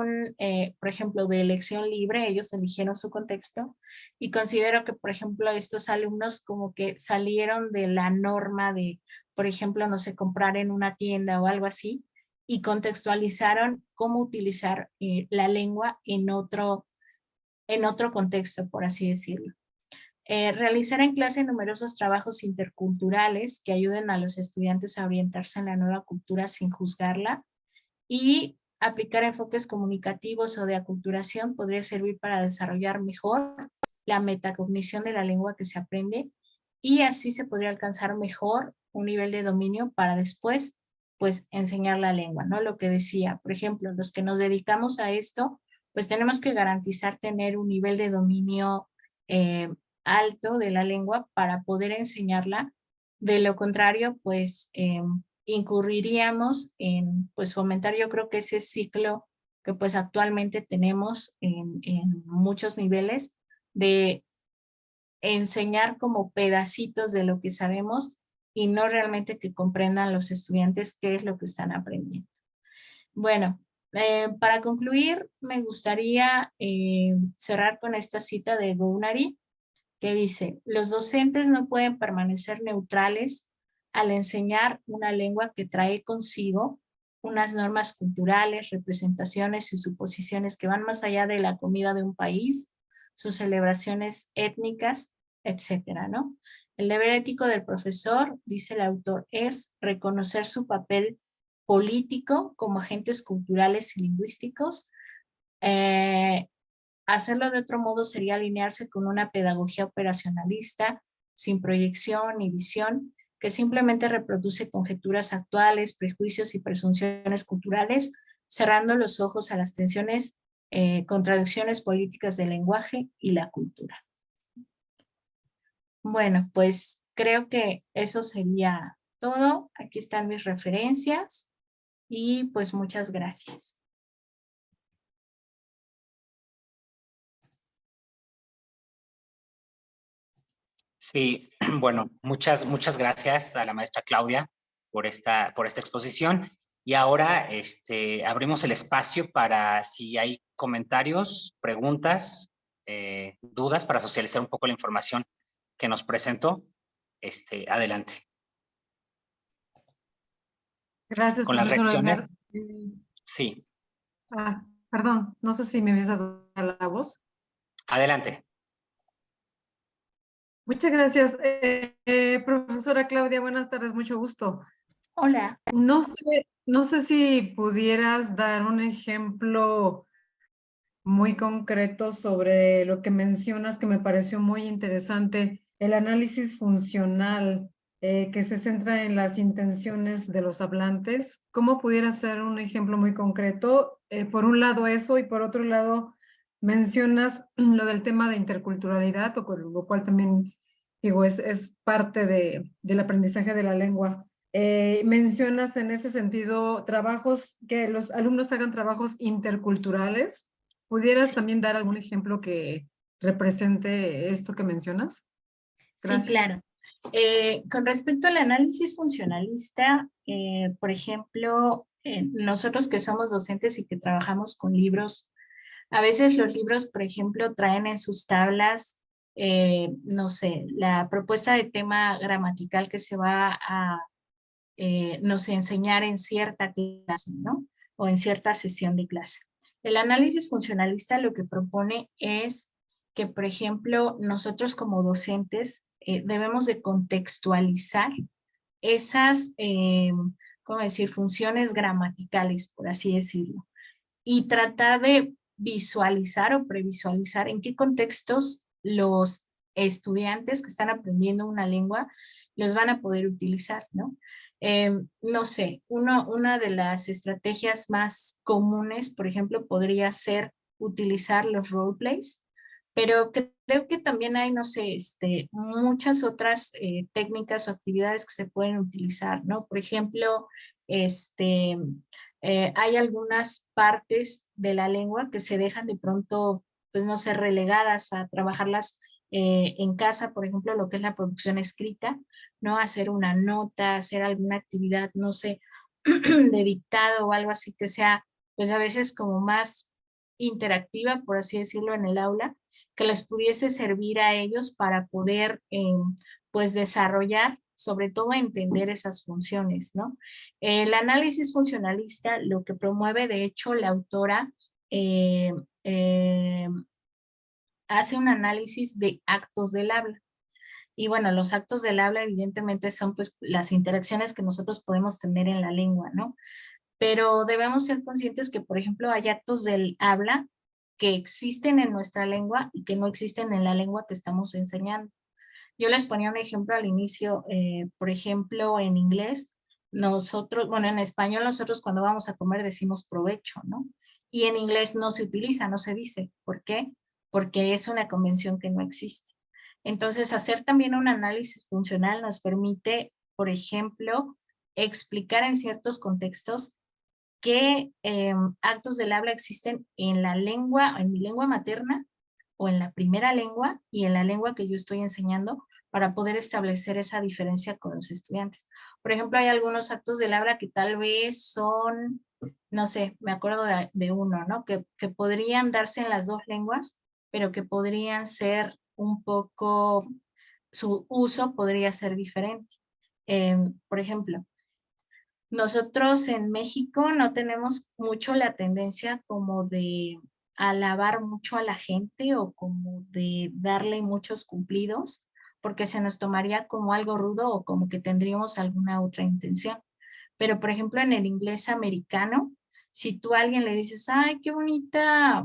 S2: por ejemplo, de elección libre, ellos eligieron su contexto y considero que, por ejemplo, estos alumnos como que salieron de la norma de, por ejemplo, no sé, comprar en una tienda o algo así y contextualizaron cómo utilizar la lengua en otro contexto, por así decirlo. Realizar en clase numerosos trabajos interculturales que ayuden a los estudiantes a orientarse en la nueva cultura sin juzgarla y aplicar enfoques comunicativos o de aculturación podría servir para desarrollar mejor la metacognición de la lengua que se aprende y así se podría alcanzar mejor un nivel de dominio para después pues enseñar la lengua, ¿no? Lo que decía, por ejemplo, los que nos dedicamos a esto, pues tenemos que garantizar tener un nivel de dominio alto de la lengua para poder enseñarla. De lo contrario, pues incurriríamos en pues fomentar yo creo que ese ciclo que pues actualmente tenemos en muchos niveles de enseñar como pedacitos de lo que sabemos y no realmente que comprendan los estudiantes qué es lo que están aprendiendo. Bueno, para concluir me gustaría cerrar con esta cita de Gounary que dice, los docentes no pueden permanecer neutrales al enseñar una lengua que trae consigo unas normas culturales, representaciones y suposiciones que van más allá de la comida de un país, sus celebraciones étnicas, etcétera, ¿no? El deber ético del profesor, dice el autor, es reconocer su papel político como agentes culturales y lingüísticos, hacerlo de otro modo sería alinearse con una pedagogía operacionalista, sin proyección ni visión, que simplemente reproduce conjeturas actuales, prejuicios y presunciones culturales cerrando los ojos a las tensiones, contradicciones políticas del lenguaje y la cultura. Bueno, pues creo que eso sería todo. Aquí están mis referencias y pues muchas gracias.
S1: Sí, bueno, muchas gracias a la maestra Claudia por esta exposición. Y ahora abrimos el espacio para si hay comentarios, preguntas, dudas para socializar un poco la información que nos presentó. Adelante.
S3: Gracias,
S1: Con las
S3: profesor
S1: reacciones,
S3: Edgar.
S1: sí,
S3: Perdón, no sé si me habías dado la voz.
S1: adelante.
S3: Muchas gracias. Profesora Claudia, buenas tardes, mucho gusto.
S2: Hola.
S3: No sé si pudieras dar un ejemplo muy concreto sobre lo que mencionas, que me pareció muy interesante, el análisis funcional que se centra en las intenciones de los hablantes. ¿Cómo pudiera ser un ejemplo muy concreto? Por un lado eso, y por otro lado mencionas lo del tema de interculturalidad, lo cual también digo es parte del aprendizaje de la lengua. Mencionas en ese sentido trabajos, que los alumnos hagan trabajos interculturales. ¿Pudieras también dar algún ejemplo que represente esto que mencionas? Gracias.
S2: Sí, claro. Con respecto al análisis funcionalista, por ejemplo, nosotros que somos docentes y que trabajamos con libros, a veces los libros, por ejemplo, traen en sus tablas, no sé, la propuesta de tema gramatical que se va a, no sé, enseñar en cierta clase, ¿no? O en cierta sesión de clase. El análisis funcionalista lo que propone es que, por ejemplo, nosotros como docentes debemos de contextualizar esas, ¿cómo decir?, funciones gramaticales, por así decirlo, y tratar de visualizar o previsualizar en qué contextos los estudiantes que están aprendiendo una lengua los van a poder utilizar, ¿no? No sé, una de las estrategias más comunes, por ejemplo, podría ser utilizar los roleplays, pero creo que también hay, no sé, muchas otras técnicas o actividades que se pueden utilizar, ¿no? Por ejemplo, hay algunas partes de la lengua que se dejan de pronto, pues no sé, relegadas a trabajarlas en casa, por ejemplo, lo que es la producción escrita, ¿no? Hacer una nota, hacer alguna actividad, no sé, de dictado o algo así que sea, pues a veces como más interactiva, por así decirlo, en el aula, que les pudiese servir a ellos para poder, pues, desarrollar, sobre todo entender esas funciones, ¿no? El análisis funcionalista, lo que promueve, de hecho, la autora eh, eh, hace un análisis de actos del habla. Y bueno, los actos del habla evidentemente son pues las interacciones que nosotros podemos tener en la lengua, ¿no? Pero debemos ser conscientes que, por ejemplo, hay actos del habla que existen en nuestra lengua y que no existen en la lengua que estamos enseñando. Yo les ponía un ejemplo al inicio, por ejemplo, en inglés, nosotros, bueno, en español nosotros cuando vamos a comer decimos provecho, ¿no? Y en inglés no se utiliza, no se dice. ¿Por qué? Porque es una convención que no existe. Entonces, hacer también un análisis funcional nos permite, por ejemplo, explicar en ciertos contextos qué actos del habla existen en la lengua, en mi lengua materna o en la primera lengua y en la lengua que yo estoy enseñando para poder establecer esa diferencia con los estudiantes. Por ejemplo, hay algunos actos del habla que tal vez son, no sé, me acuerdo de uno, ¿no? Que podrían darse en las dos lenguas, pero que podrían ser un poco, su uso podría ser diferente. Por ejemplo, nosotros en México no tenemos mucho la tendencia como de alabar mucho a la gente o como de darle muchos cumplidos, porque se nos tomaría como algo rudo o como que tendríamos alguna otra intención. Pero, por ejemplo, en el inglés americano, si tú a alguien le dices, ay, qué bonita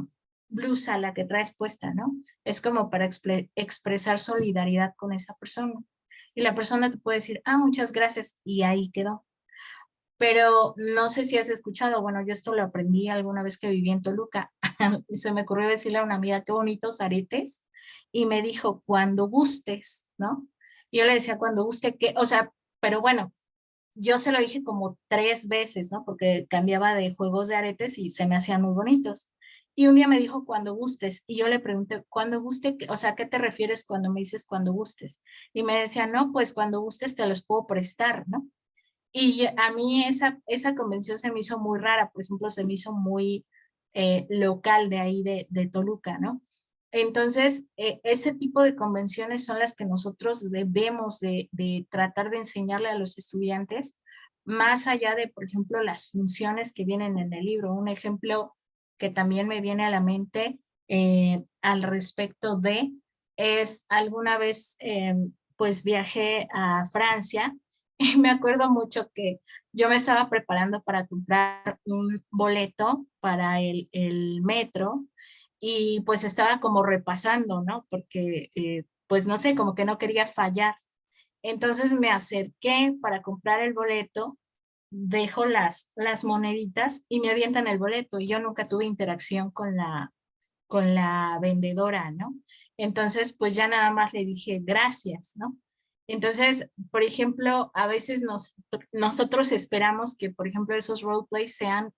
S2: blusa la que traes puesta, ¿no? Es como para expresar solidaridad con esa persona. Y la persona te puede decir, ah, muchas gracias, y ahí quedó. pero no sé si has escuchado, bueno, yo esto lo aprendí alguna vez que viví en Toluca, y se me ocurrió decirle a una amiga, qué bonitos aretes, y me dijo, cuando gustes, ¿no? Y yo le decía, cuando guste, ¿qué? O sea, pero bueno, yo se lo dije como 3 veces, ¿no? Porque cambiaba de juegos de aretes y se me hacían muy bonitos. Y un día me dijo, cuando gustes, y yo le pregunté, ¿cuándo guste? O sea, ¿qué te refieres cuando me dices cuando gustes? Y me decía, no, pues cuando gustes te los puedo prestar, ¿no? Y a mí esa convención se me hizo muy rara, por ejemplo, se me hizo muy local de ahí de Toluca, ¿no? Entonces, ese tipo de convenciones son las que nosotros debemos de tratar de enseñarle a los estudiantes, más allá de, por ejemplo, las funciones que vienen en el libro. Un ejemplo que también me viene a la mente al respecto de es alguna vez, pues viajé a Francia y me acuerdo mucho que yo me estaba preparando para comprar un boleto para el metro y pues estaba como repasando, ¿no? Porque pues no sé, como que no quería fallar. Entonces me acerqué para comprar el boleto, dejo las moneditas y me avientan el boleto y yo nunca tuve interacción con la vendedora, ¿no? Entonces, pues ya nada más le dije gracias, ¿no? Entonces, por ejemplo, a veces nosotros esperamos que, por ejemplo, esos roleplays sean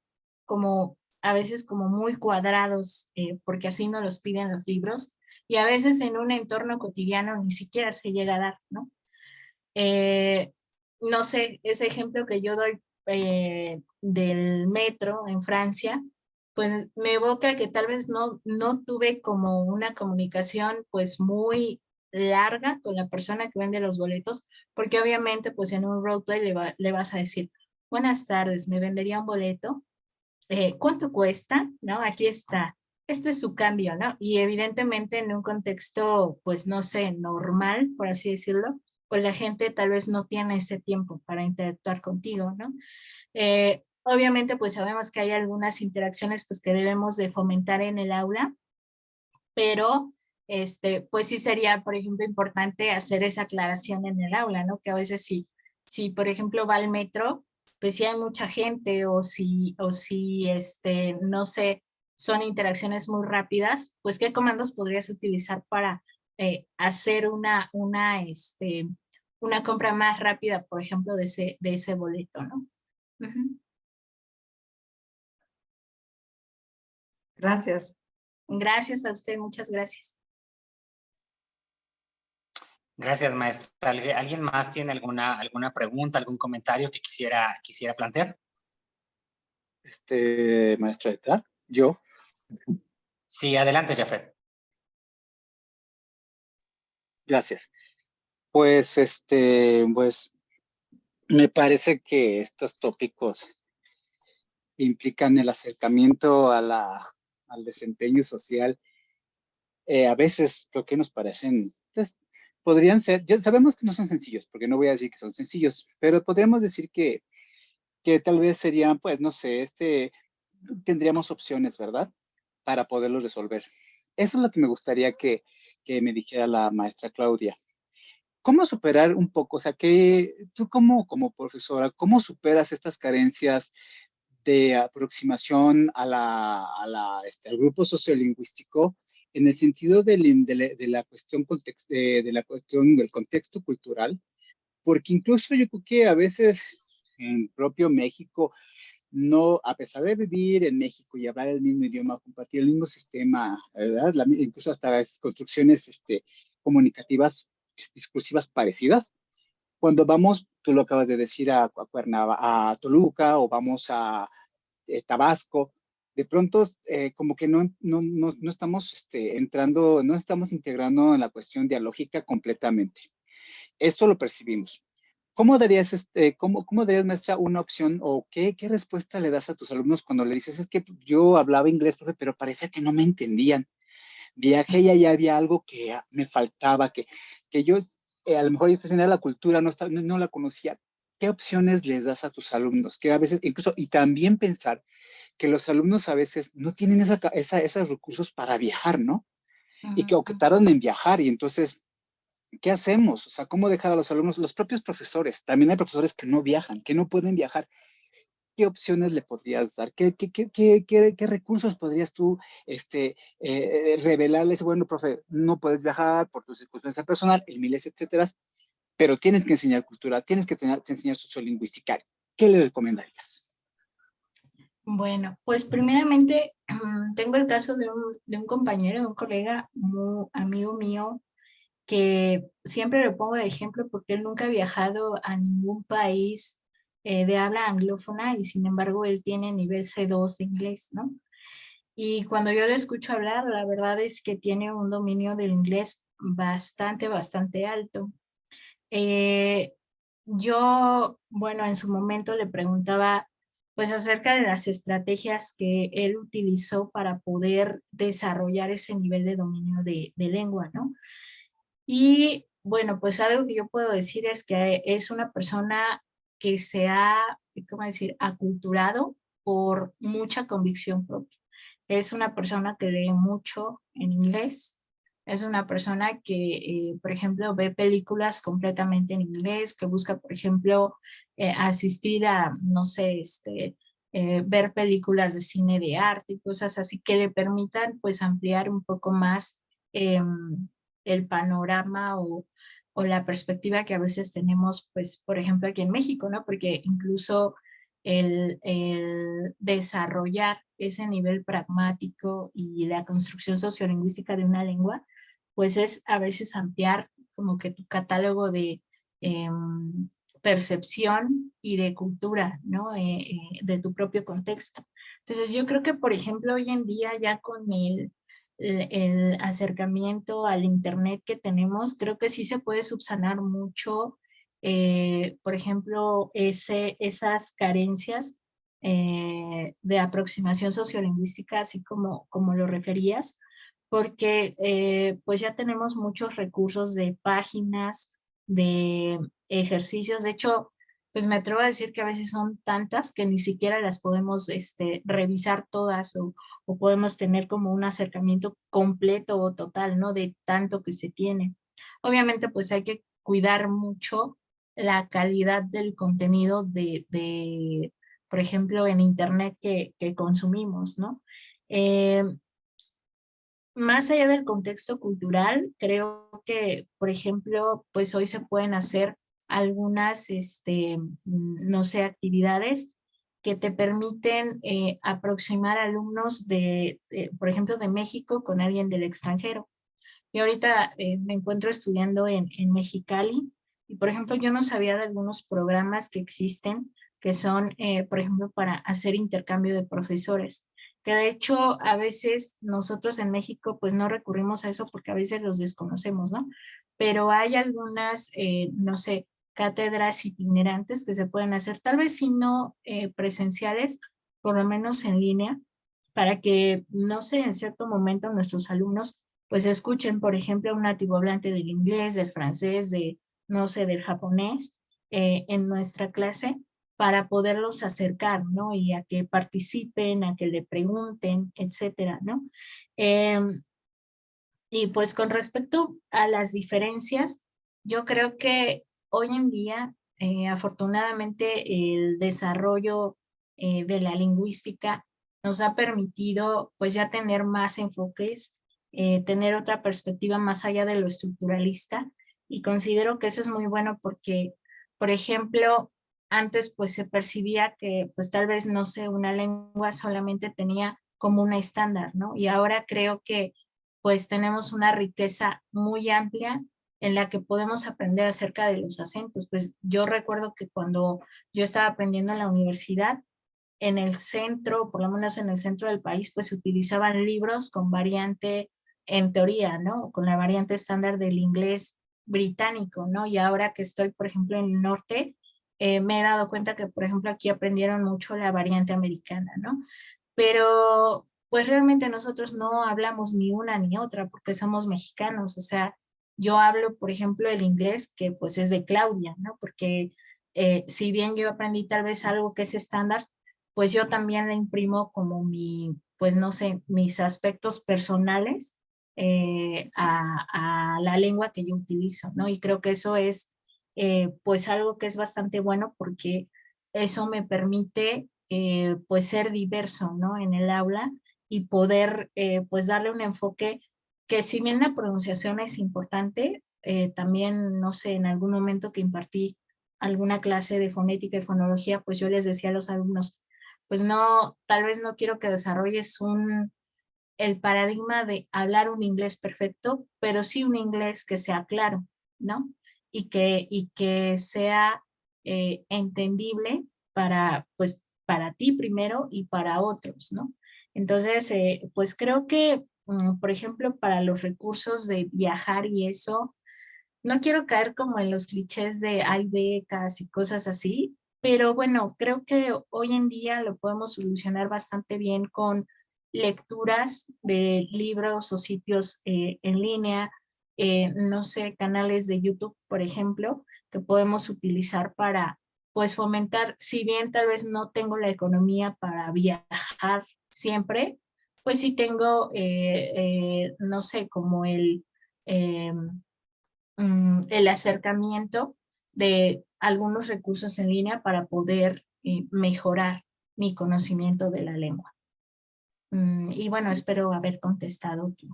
S2: como, a veces como muy cuadrados, porque así nos los piden los libros, y a veces en un entorno cotidiano ni siquiera se llega a dar, ¿no? Eh, no sé, ese ejemplo que yo doy del metro en Francia, pues me evoca que tal vez no tuve como una comunicación pues muy larga con la persona que vende los boletos, porque obviamente pues en un roleplay le vas a decir, buenas tardes, ¿me vendería un boleto? ¿Cuánto cuesta? ¿No? Aquí está. Este es su cambio, ¿no? Y evidentemente en un contexto, pues no sé, normal, por así decirlo, pues la gente tal vez no tiene ese tiempo para interactuar contigo, ¿no? Obviamente, pues sabemos que hay algunas interacciones pues que debemos de fomentar en el aula, pero pues sí sería, por ejemplo, importante hacer esa aclaración en el aula, ¿no? Que a veces si por ejemplo, va al metro, pues si hay mucha gente o si no sé, son interacciones muy rápidas, pues ¿qué comandos podrías utilizar para hacer una compra más rápida, por ejemplo, de ese boleto, ¿no? Ujú.
S3: Gracias.
S2: Gracias a usted, muchas gracias.
S1: Gracias, maestra. ¿Alguien más tiene alguna pregunta, algún comentario que quisiera plantear?
S4: Maestra Edgar, yo.
S1: Sí, adelante, Jafet.
S4: Gracias. Pues, pues, me parece que estos tópicos implican el acercamiento al desempeño social. A veces creo que nos parecen, pues, podrían ser, sabemos que no son sencillos, porque no voy a decir que son sencillos, pero podríamos decir que tal vez serían, pues, no sé, tendríamos opciones, ¿verdad? Para poderlos resolver. Eso es lo que me gustaría que me dijera la maestra Claudia. ¿Cómo superar un poco? O sea, que tú como profesora, ¿cómo superas estas carencias de aproximación al grupo sociolingüístico en el sentido de la cuestión de la cuestión del contexto cultural? Porque incluso yo creo que a veces en propio México, no, a pesar de vivir en México y hablar el mismo idioma, compartir el mismo sistema, ¿verdad? Incluso hasta construcciones comunicativas, discursivas parecidas. Cuando vamos, tú lo acabas de decir, a Toluca o vamos a Tabasco, de pronto como que no estamos entrando, no estamos integrando en la cuestión dialógica completamente. Esto lo percibimos. ¿Cómo darías, maestra, una opción o qué respuesta le das a tus alumnos cuando le dices, es que yo hablaba inglés, profe, pero parecía que no me entendían? Viajé y allá había algo que me faltaba, que yo, a lo mejor yo tenía la cultura, no la conocía. ¿Qué opciones les das a tus alumnos? Que a veces, incluso, y también pensar que los alumnos a veces no tienen esos recursos para viajar, ¿no? O que tardan en viajar y entonces, ¿qué hacemos? O sea, ¿cómo dejar a los alumnos, los propios profesores? También hay profesores que no viajan, que no pueden viajar. ¿qué opciones le podrías dar? ¿Qué recursos podrías tú revelarles? Bueno, profe, no puedes viajar por tu circunstancia personal, el MILES, etcétera, pero tienes que enseñar cultura, tienes que enseñar sociolingüística. ¿Qué le recomendarías?
S2: Bueno, pues primeramente tengo el caso de un compañero, de un colega, muy amigo mío, que siempre lo pongo de ejemplo porque él nunca ha viajado a ningún país de habla anglófona y sin embargo él tiene nivel C2 de inglés, ¿no? Y cuando yo le escucho hablar, la verdad es que tiene un dominio del inglés bastante alto. Eh, yo, bueno, en su momento le preguntaba pues acerca de las estrategias que él utilizó para poder desarrollar ese nivel de dominio de lengua, ¿no? Y bueno, pues algo que yo puedo decir es que es una persona que se ha, ¿cómo decir?, aculturado por mucha convicción propia. Es una persona que lee mucho en inglés. Es una persona que, por ejemplo, ve películas completamente en inglés, que busca, por ejemplo, asistir a, no sé, ver películas de cine de arte y cosas así que le permitan, pues, ampliar un poco más el panorama o la perspectiva que a veces tenemos, pues, por ejemplo, aquí en México, ¿no? Porque incluso el desarrollar ese nivel pragmático y la construcción sociolingüística de una lengua, pues es a veces ampliar como que tu catálogo de percepción y de cultura, ¿no? De tu propio contexto. Entonces yo creo que, por ejemplo, hoy en día ya con el acercamiento al internet que tenemos, creo que sí se puede subsanar mucho, por ejemplo, esas carencias de aproximación sociolingüística, así como lo referías, porque pues ya tenemos muchos recursos de páginas, de ejercicios. De hecho, pues me atrevo a decir que a veces son tantas que ni siquiera las podemos revisar todas o podemos tener como un acercamiento completo o total, ¿no? De tanto que se tiene. Obviamente, pues hay que cuidar mucho la calidad del contenido por ejemplo, en internet que consumimos, ¿no? Más allá del contexto cultural, creo que, por ejemplo, pues hoy se pueden hacer algunas, no sé, actividades que te permiten aproximar alumnos por ejemplo, de México con alguien del extranjero. Y ahorita me encuentro estudiando en Mexicali y, por ejemplo, yo no sabía de algunos programas que existen que son, por ejemplo, para hacer intercambio de profesores, que de hecho a veces nosotros en México pues no recurrimos a eso porque a veces los desconocemos, ¿no? Pero hay algunas, no sé, cátedras itinerantes que se pueden hacer, tal vez si no presenciales, por lo menos en línea, para que, no sé, en cierto momento nuestros alumnos pues escuchen, por ejemplo, a un nativo hablante del inglés, del francés, no sé, del japonés, en nuestra clase, para poderlos acercar, ¿no? Y a que participen, a que le pregunten, etcétera, ¿no? Y pues con respecto a las diferencias, yo creo que hoy en día, afortunadamente, el desarrollo de la lingüística nos ha permitido pues ya tener más enfoques, tener otra perspectiva más allá de lo estructuralista, y considero que eso es muy bueno porque, por ejemplo, antes pues se percibía que pues tal vez, no sé, una lengua solamente tenía como una estándar, ¿no? Y ahora creo que pues tenemos una riqueza muy amplia en la que podemos aprender acerca de los acentos. Pues yo recuerdo que cuando yo estaba aprendiendo en la universidad, en el centro, por lo menos en el centro del país, pues se utilizaban libros con variante, en teoría, ¿no? Con la variante estándar del inglés británico, ¿no? Y ahora que estoy, por ejemplo, en el norte, me he dado cuenta que, por ejemplo, aquí aprendieron mucho la variante americana, ¿no? Pero pues realmente nosotros no hablamos ni una ni otra porque somos mexicanos. O sea, yo hablo, por ejemplo, el inglés que pues es de Claudia, ¿no? Porque si bien yo aprendí tal vez algo que es estándar, pues yo también le imprimo como pues no sé, mis aspectos personales a la lengua que yo utilizo, ¿no? Y creo que eso es pues algo que es bastante bueno porque eso me permite pues ser diverso, ¿no? En el aula y poder pues darle un enfoque que si bien la pronunciación es importante, también, no sé, en algún momento que impartí alguna clase de fonética y fonología, pues yo les decía a los alumnos, pues no, tal vez no quiero que desarrolles el paradigma de hablar un inglés perfecto, pero sí un inglés que sea claro, ¿no? Y que sea entendible para, pues, para ti primero y para otros, ¿no? Entonces, pues creo que, por ejemplo, para los recursos de viajar y eso, no quiero caer como en los clichés de hay becas y cosas así, pero bueno, creo que hoy en día lo podemos solucionar bastante bien con lecturas de libros o sitios en línea, no sé, canales de YouTube, por ejemplo, que podemos utilizar para, pues, fomentar, si bien tal vez no tengo la economía para viajar siempre, pues sí tengo, no sé, como el acercamiento de algunos recursos en línea para poder mejorar mi conocimiento de la lengua. Y bueno, espero haber contestado tu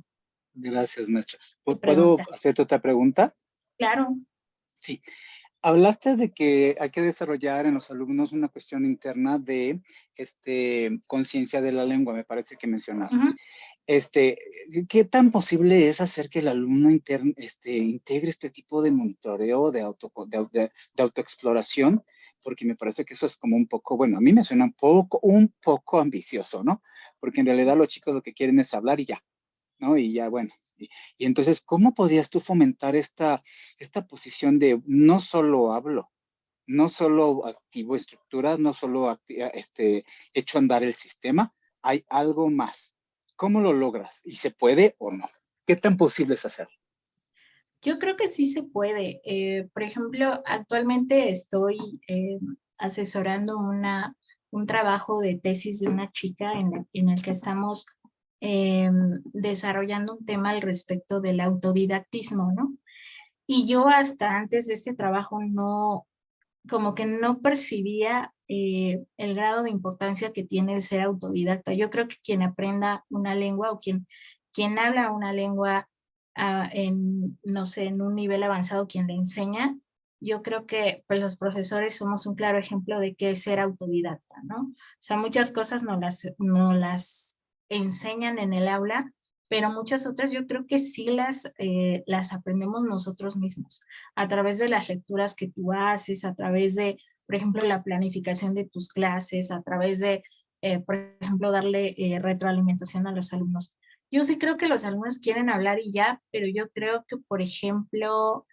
S4: Gracias, maestra. ¿Puedo
S2: pregunta.
S4: hacerte otra pregunta?
S2: Claro.
S4: Sí. Hablaste de que hay que desarrollar en los alumnos una cuestión interna de conciencia de la lengua, me parece que mencionaste.
S2: Uh-huh.
S4: ¿Qué tan posible es hacer que el alumno integre este tipo de monitoreo, de autoexploración? Porque me parece que eso es como un poco, bueno, a mí me suena un poco ambicioso, ¿no? Porque en realidad los chicos lo que quieren es hablar y ya, ¿no? Y ya, bueno. Y entonces, ¿cómo podrías tú fomentar esta posición de no solo hablo, no solo activo estructuras, no solo echo a andar el sistema, hay algo más? ¿Cómo lo logras? ¿Y se puede o no? ¿Qué tan posible es hacerlo?
S2: Yo creo que sí se puede. Por ejemplo, actualmente estoy asesorando un trabajo de tesis de una chica en el que estamos desarrollando un tema al respecto del autodidactismo, ¿no? Y yo hasta antes de este trabajo no, como que no percibía el grado de importancia que tiene el ser autodidacta. Yo creo que quien aprenda una lengua o quien habla una lengua no sé, en un nivel avanzado, quien le enseña, yo creo que pues los profesores somos un claro ejemplo de qué es ser autodidacta, ¿no? O sea, muchas cosas no las enseñan en el aula, pero muchas otras yo creo que sí las aprendemos nosotros mismos a través de las lecturas que tú haces, a través de, por ejemplo, la planificación de tus clases, a través de, por ejemplo, darle retroalimentación a los alumnos. Yo sí creo que los alumnos quieren hablar y ya, pero yo creo que, por ejemplo,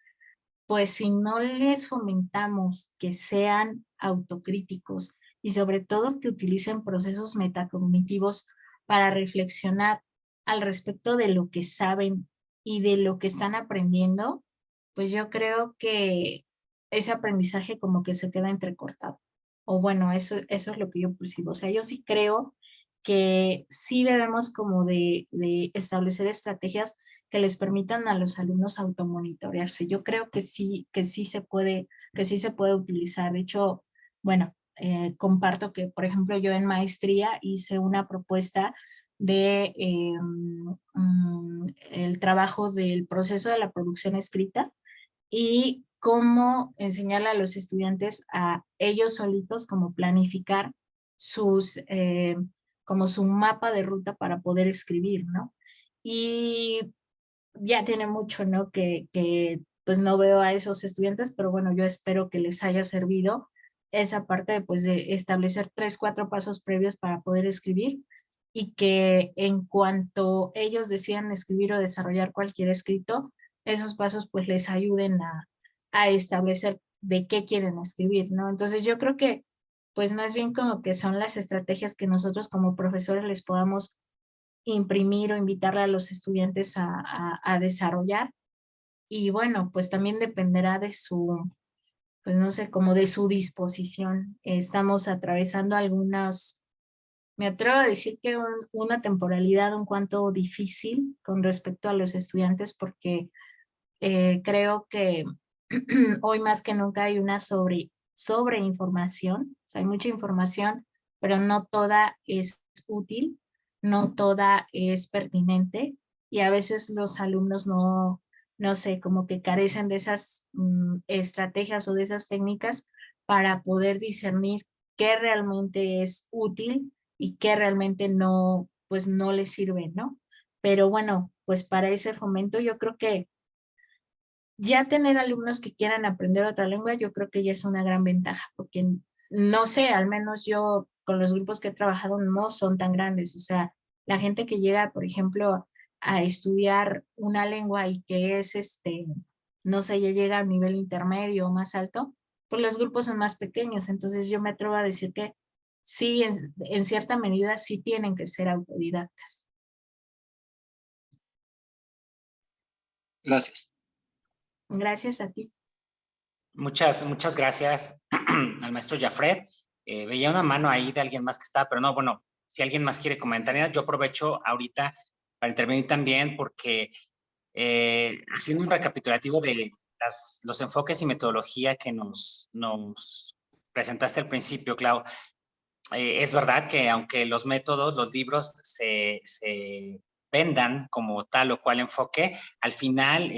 S2: pues si no les fomentamos que sean autocríticos y sobre todo que utilicen procesos metacognitivos para reflexionar al respecto de lo que saben y de lo que están aprendiendo, pues yo creo que ese aprendizaje como que se queda entrecortado. O bueno, eso es lo que yo percibo. O sea, yo sí creo que sí debemos como de establecer estrategias que les permitan a los alumnos automonitorearse. Yo creo que sí se puede utilizar. De hecho, bueno, comparto que, por ejemplo, yo en maestría hice una propuesta de el trabajo del proceso de la producción escrita y cómo enseñarle a los estudiantes a ellos solitos como planificar como su mapa de ruta para poder escribir, ¿no? Y ya tiene mucho, ¿no? Que pues no veo a esos estudiantes, pero bueno, yo espero que les haya servido esa parte de, pues, de establecer 3, 4 pasos previos para poder escribir y que en cuanto ellos decidan escribir o desarrollar cualquier escrito, esos pasos pues les ayuden a establecer de qué quieren escribir, ¿no? Entonces yo creo que pues más bien como que son las estrategias que nosotros como profesores les podamos imprimir o invitarle a los estudiantes a desarrollar. Y bueno, pues también dependerá de pues no sé, como de su disposición. Estamos atravesando me atrevo a decir que una temporalidad un cuanto difícil con respecto a los estudiantes porque creo que hoy más que nunca hay una sobreinformación, o sea, hay mucha información pero no toda es útil, no toda es pertinente y a veces los alumnos no sé, como que carecen de esas estrategias o de esas técnicas para poder discernir qué realmente es útil y qué realmente no, pues no les sirve, ¿no? Pero bueno, pues para ese fomento yo creo que ya tener alumnos que quieran aprender otra lengua, yo creo que ya es una gran ventaja, porque no sé, al menos yo con los grupos que he trabajado no son tan grandes. O sea, la gente que llega, por ejemplo, a estudiar una lengua y que es, no sé, ya llega a nivel intermedio o más alto, pues los grupos son más pequeños. Entonces yo me atrevo a decir que sí, en cierta medida sí tienen que ser autodidactas.
S4: Gracias.
S2: Gracias a ti.
S1: Muchas gracias al maestro Jafret. Veía una mano ahí de alguien más que estaba, pero no, bueno, si alguien más quiere comentar, yo aprovecho ahorita para intervenir también porque haciendo un recapitulativo de los enfoques y metodología que nos presentaste al principio, Clau, es verdad que aunque los métodos, los libros se vendan como tal o cual enfoque, al final,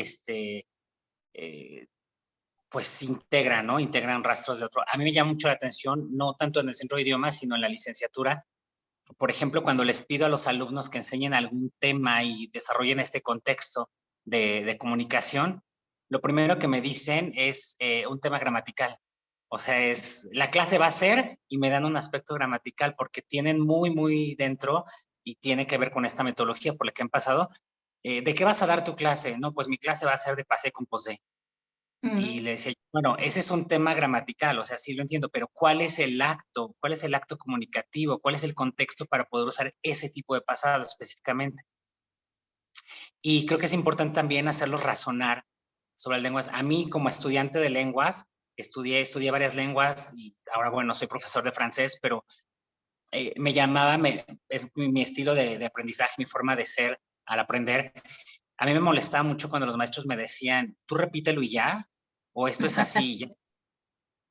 S1: pues integran, ¿no? Integran rastros de otro. A mí me llama mucho la atención, no tanto en el centro de idiomas, sino en la licenciatura. Por ejemplo, cuando les pido a los alumnos que enseñen algún tema y desarrollen este contexto de comunicación, lo primero que me dicen es un tema gramatical. O sea, la clase va a ser y me dan un aspecto gramatical porque tienen muy dentro y tiene que ver con esta metodología por la que han pasado. ¿De qué vas a dar tu clase? No, pues mi clase va a ser de passé composé. Y le decía, bueno, ese es un tema gramatical, o sea, sí lo entiendo, pero ¿cuál es el acto? ¿Cuál es el acto comunicativo? ¿Cuál es el contexto para poder usar ese tipo de pasado específicamente? Y creo que es importante también hacerlos razonar sobre las lenguas. A mí, como estudiante de lenguas, estudié varias lenguas y ahora, bueno, soy profesor de francés, pero me llamaba, es mi estilo de aprendizaje, mi forma de ser al aprender. A mí me molestaba mucho cuando los maestros me decían, tú repítelo y ya, o esto es así y ya.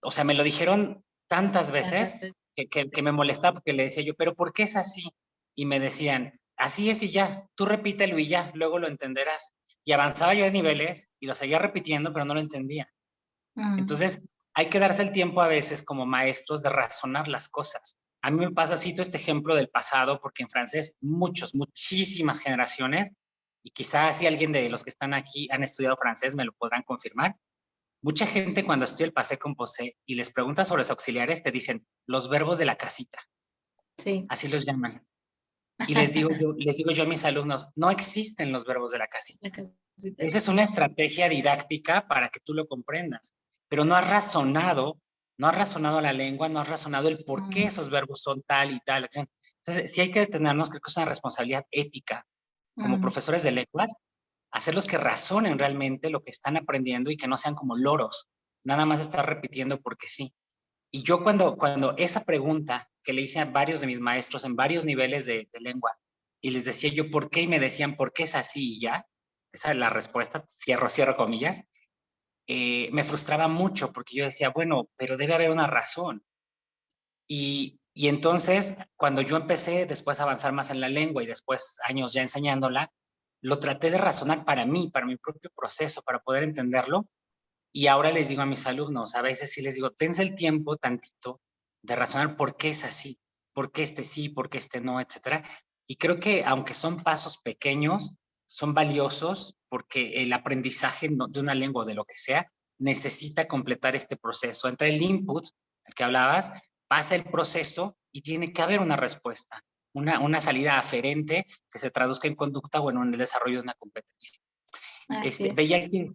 S1: O sea, me lo dijeron tantas veces que me molestaba porque le decía yo, pero ¿por qué es así? Y me decían, así es y ya, tú repítelo y ya, luego lo entenderás. Y avanzaba yo de niveles y lo seguía repitiendo, pero no lo entendía. Entonces, hay que darse el tiempo a veces como maestros de razonar las cosas. A mí me pasa, cito este ejemplo del pasado, porque en francés muchísimas generaciones, y quizás si alguien de los que están aquí han estudiado francés me lo podrán confirmar. Mucha gente cuando estudia el passé composé y les pregunta sobre los auxiliares, te dicen los verbos de la casita.
S2: Sí.
S1: Así los llaman. Y les digo yo a mis alumnos, no existen los verbos de la casita. Esa es una estrategia didáctica para que tú lo comprendas, pero no has razonado la lengua, no has razonado el por qué esos verbos son tal y tal. Entonces, sí hay que detenernos, creo que es una responsabilidad ética como profesores de lenguas, hacerlos que razonen realmente lo que están aprendiendo y que no sean como loros, nada más estar repitiendo porque sí. Y yo cuando esa pregunta que le hice a varios de mis maestros en varios niveles de lengua y les decía yo por qué y me decían por qué es así y ya, esa es la respuesta, cierro comillas, me frustraba mucho porque yo decía, bueno, pero debe haber una razón. Y entonces, cuando yo empecé después a avanzar más en la lengua y después años ya enseñándola, lo traté de razonar para mí, para mi propio proceso, para poder entenderlo. Y ahora les digo a mis alumnos, a veces sí les digo, tense el tiempo tantito de razonar por qué es así, por qué este sí, por qué este no, etcétera. Y creo que aunque son pasos pequeños, son valiosos porque el aprendizaje de una lengua o de lo que sea necesita completar este proceso. Entre el input, al que hablabas, pasa el proceso y tiene que haber una respuesta, una salida aferente que se traduzca en conducta o en el desarrollo de una competencia.
S2: Así es.
S1: Veía aquí,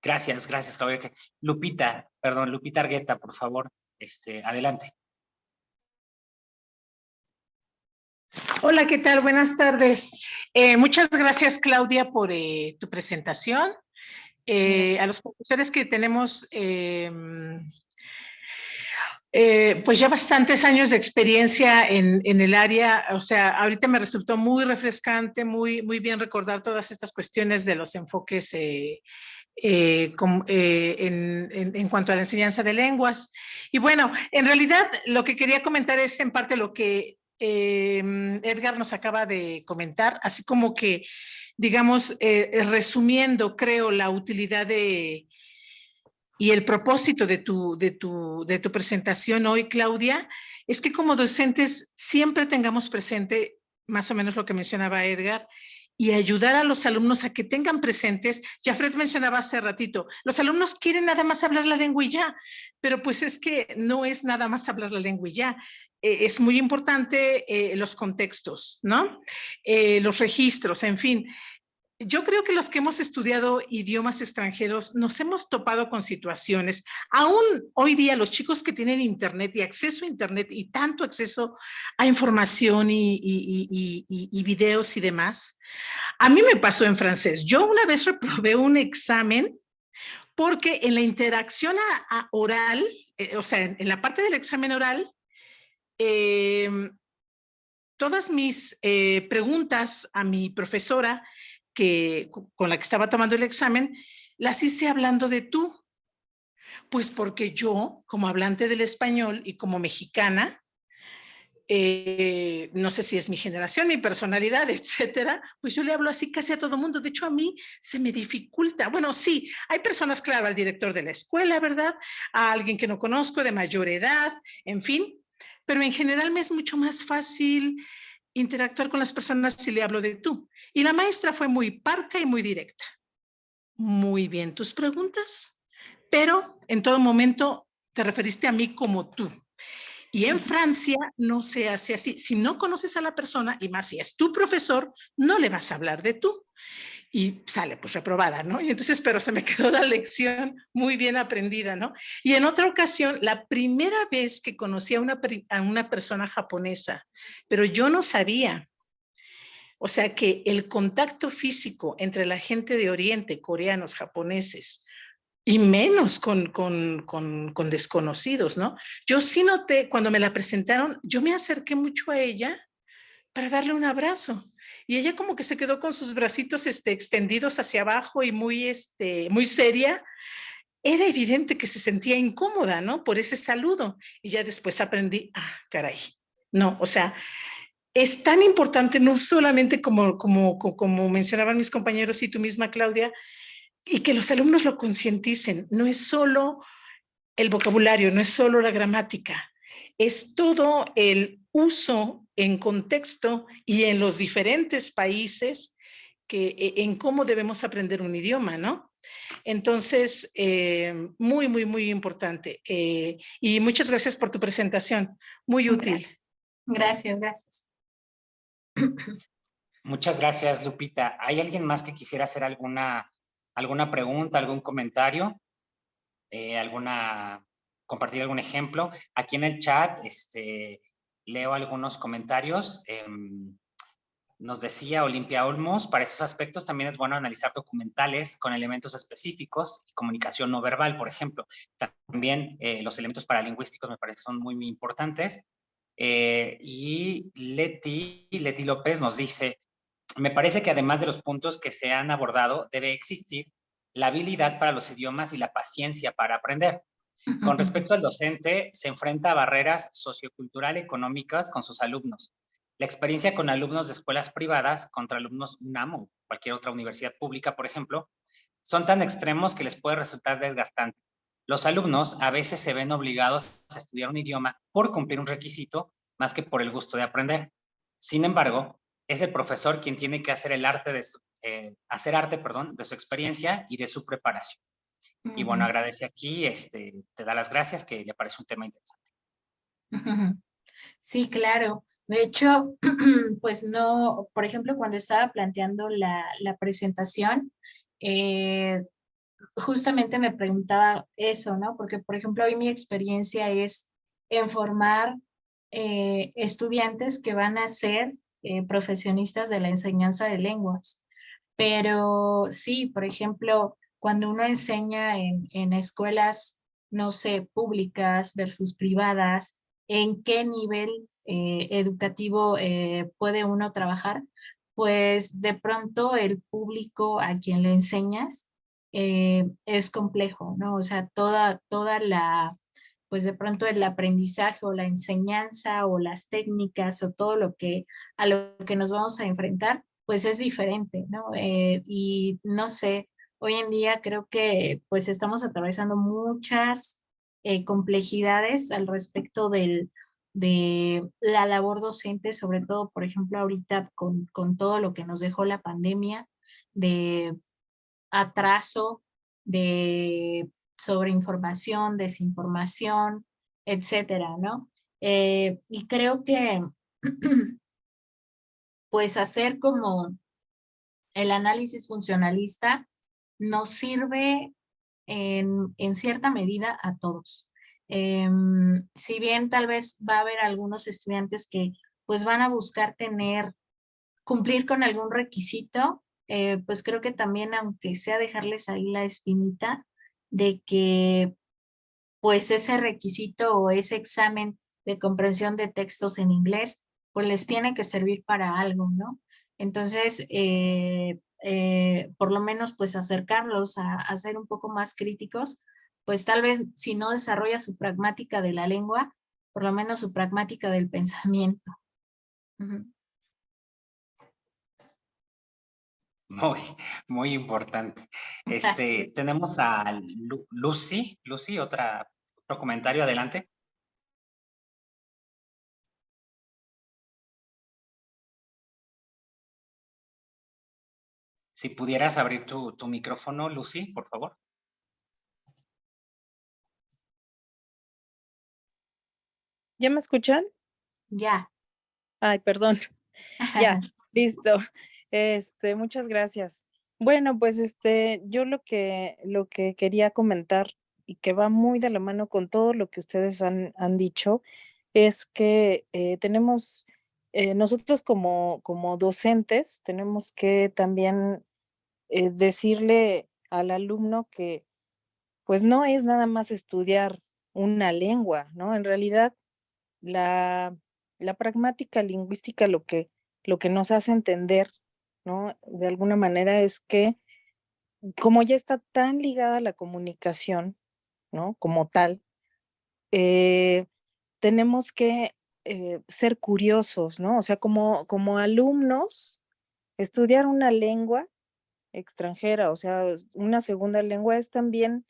S1: gracias, Claudia. Lupita Argueta, por favor, adelante.
S5: Hola, ¿qué tal? Buenas tardes. Muchas gracias, Claudia, por tu presentación. A los profesores que tenemos pues ya bastantes años de experiencia en el área, o sea, ahorita me resultó muy refrescante, muy bien recordar todas estas cuestiones de los enfoques en cuanto a la enseñanza de lenguas. Y bueno, en realidad lo que quería comentar es en parte lo que Edgar nos acaba de comentar, así como que, digamos, resumiendo, creo, la utilidad y el propósito de tu presentación hoy, Claudia, es que como docentes siempre tengamos presente más o menos lo que mencionaba Edgar, y ayudar a los alumnos a que tengan presentes. Jafret mencionaba hace ratito, los alumnos quieren nada más hablar la lengua y ya, pero pues es que no es nada más hablar la lengua y ya. Es muy importante los contextos, ¿no? Los registros, en fin. Yo creo que los que hemos estudiado idiomas extranjeros nos hemos topado con situaciones, aún hoy día los chicos que tienen internet y acceso a internet y tanto acceso a información y videos y demás. A mí me pasó en francés. Yo una vez reprobé un examen porque en la interacción oral, o sea, en la parte del examen oral, todas mis preguntas a mi profesora con la que estaba tomando el examen, las hice hablando de tú. Pues porque yo, como hablante del español y como mexicana, no sé si es mi generación, mi personalidad, etcétera, pues yo le hablo así casi a todo mundo. De hecho, a mí se me dificulta. Bueno, sí, hay personas, claro, al director de la escuela, ¿verdad? A alguien que no conozco de mayor edad, en fin, pero en general me es mucho más fácil interactuar con las personas si le hablo de tú. Y la maestra fue muy parca y muy directa. Muy bien tus preguntas, pero en todo momento te referiste a mí como tú. Y en Francia no se hace así. Si no conoces a la persona, y más si es tu profesor, no le vas a hablar de tú. Y sale pues reprobada, ¿no? Y entonces, pero se me quedó la lección muy bien aprendida, ¿no? Y en otra ocasión, la primera vez que conocí a una persona japonesa, pero yo no sabía, o sea que el contacto físico entre la gente de Oriente, coreanos, japoneses, y menos con desconocidos, ¿no? Yo sí noté, cuando me la presentaron, yo me acerqué mucho a ella para darle un abrazo. Y ella como que se quedó con sus bracitos extendidos hacia abajo y muy seria. Era evidente que se sentía incómoda, ¿no? Por ese saludo. Y ya después aprendí, caray. No, o sea, es tan importante, no solamente como mencionaban mis compañeros y tú misma, Claudia, y que los alumnos lo concienticen. No es solo el vocabulario, no es solo la gramática, es todo el uso en contexto y en los diferentes países en cómo debemos aprender un idioma, ¿no? Entonces, muy, muy, muy importante. Y muchas gracias por tu presentación, muy útil.
S2: Gracias, gracias.
S1: Muchas gracias, Lupita. ¿Hay alguien más que quisiera hacer alguna pregunta, algún comentario? Compartir algún ejemplo? Aquí en el chat leo algunos comentarios. Nos decía Olimpia Olmos, para esos aspectos también es bueno analizar documentales con elementos específicos y comunicación no verbal, por ejemplo. También los elementos paralingüísticos me parecen son muy, muy importantes. Y Leti López nos dice, me parece que además de los puntos que se han abordado, debe existir la habilidad para los idiomas y la paciencia para aprender. Con respecto al docente, se enfrenta a barreras sociocultural económicas con sus alumnos. La experiencia con alumnos de escuelas privadas contra alumnos UNAM o cualquier otra universidad pública, por ejemplo, son tan extremos que les puede resultar desgastante. Los alumnos a veces se ven obligados a estudiar un idioma por cumplir un requisito más que por el gusto de aprender. Sin embargo, es el profesor quien tiene que hacer arte de su experiencia y de su preparación. Y bueno, agradece aquí, te da las gracias, que le parece un tema interesante.
S2: Sí, claro. De hecho, pues no, por ejemplo, cuando estaba planteando la presentación, justamente me preguntaba eso, ¿no? Porque, por ejemplo, hoy mi experiencia es en formar estudiantes que van a ser profesionistas de la enseñanza de lenguas. Pero sí, por ejemplo, cuando uno enseña en escuelas, no sé, públicas versus privadas, ¿en qué nivel educativo puede uno trabajar? Pues de pronto el público a quien le enseñas es complejo, ¿no? O sea, toda la, pues de pronto el aprendizaje o la enseñanza o las técnicas o todo lo que, a lo que nos vamos a enfrentar, pues es diferente, ¿no? Y no sé, hoy en día creo que pues estamos atravesando muchas complejidades al respecto de la labor docente, sobre todo, por ejemplo, ahorita con todo lo que nos dejó la pandemia, de atraso, de sobreinformación, desinformación, etcétera, ¿no? Y creo que pues hacer como el análisis funcionalista nos sirve en cierta medida a todos. Si bien tal vez va a haber algunos estudiantes que pues van a buscar cumplir con algún requisito, pues creo que también, aunque sea dejarles ahí la espinita de que pues ese requisito o ese examen de comprensión de textos en inglés, pues les tiene que servir para algo, ¿no? Entonces, por lo menos pues acercarlos a ser un poco más críticos, pues tal vez si no desarrolla su pragmática de la lengua, por lo menos su pragmática del pensamiento. Ujú.
S1: Muy, muy importante.
S2: Así es.
S1: Tenemos a Lucy. Lucy, otro comentario, adelante. Si pudieras abrir tu micrófono, Lucy, por favor.
S6: ¿Ya me escuchan?
S2: Ya.
S6: Ay, perdón. Ya, listo. Muchas gracias. Bueno, pues yo lo que quería comentar y que va muy de la mano con todo lo que ustedes han dicho es que tenemos, nosotros como docentes, tenemos que también decirle al alumno que pues no es nada más estudiar una lengua, ¿no? En realidad, la, la pragmática lingüística lo que nos hace entender, ¿no? De alguna manera es que como ya está tan ligada a la comunicación, ¿no? Como tal, eh, tenemos que ser curiosos, ¿no? O sea, como alumnos, estudiar una lengua extranjera, o sea, una segunda lengua es también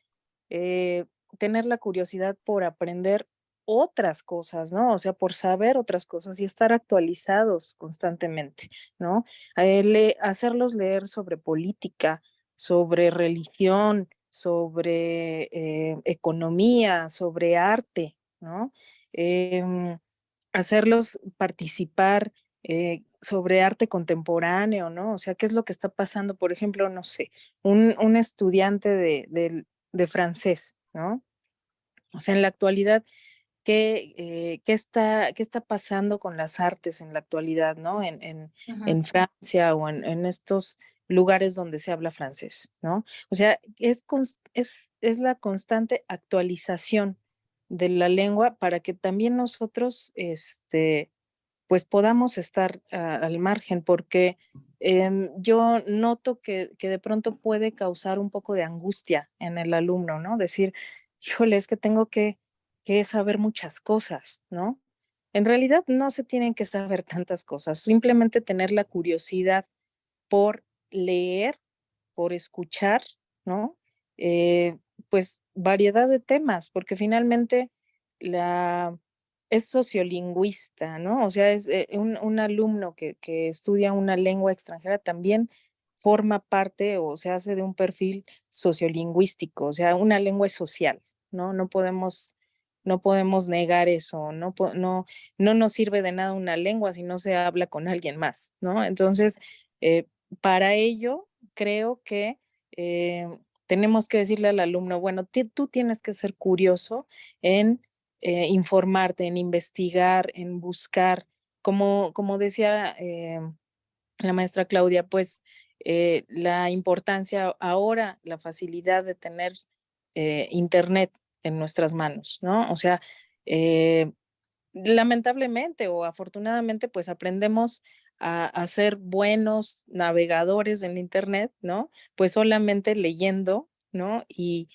S6: eh, tener la curiosidad por aprender otras cosas, ¿no? O sea, por saber otras cosas y estar actualizados constantemente, ¿no? Hacerlos leer sobre política, sobre religión, sobre economía, sobre arte, ¿no? Em, Hacerlos participar sobre arte contemporáneo, ¿no? O sea, ¿qué es lo que está pasando? Por ejemplo, no sé, un estudiante de francés, ¿no? O sea, en la actualidad, ¿qué está pasando con las artes en la actualidad, ¿no? En
S2: Ujú.
S6: Francia o en estos lugares donde se habla francés, ¿no? O sea, es la constante actualización de la lengua para que también nosotros, pues podamos estar al margen, porque yo noto que de pronto puede causar un poco de angustia en el alumno, ¿no? Decir, híjole, es que tengo que saber muchas cosas, ¿no? En realidad no se tienen que saber tantas cosas, simplemente tener la curiosidad por leer, por escuchar, ¿no? Eh, pues variedad de temas, porque finalmente la, es sociolingüista, ¿no? O sea, es un alumno que estudia una lengua extranjera también forma parte o se hace de un perfil sociolingüístico, o sea, una lengua es social, ¿no? No podemos negar eso, no nos sirve de nada una lengua si no se habla con alguien más, ¿no? Entonces, para ello, creo que eh, tenemos que decirle al alumno, bueno, tú tienes que ser curioso en informarte, en investigar, en buscar, como decía la maestra Claudia, pues la importancia ahora, la facilidad de tener internet en nuestras manos, ¿no? O sea, eh, lamentablemente o afortunadamente, pues aprendemos a ser buenos navegadores en internet, ¿no? Pues solamente leyendo ¿no? Y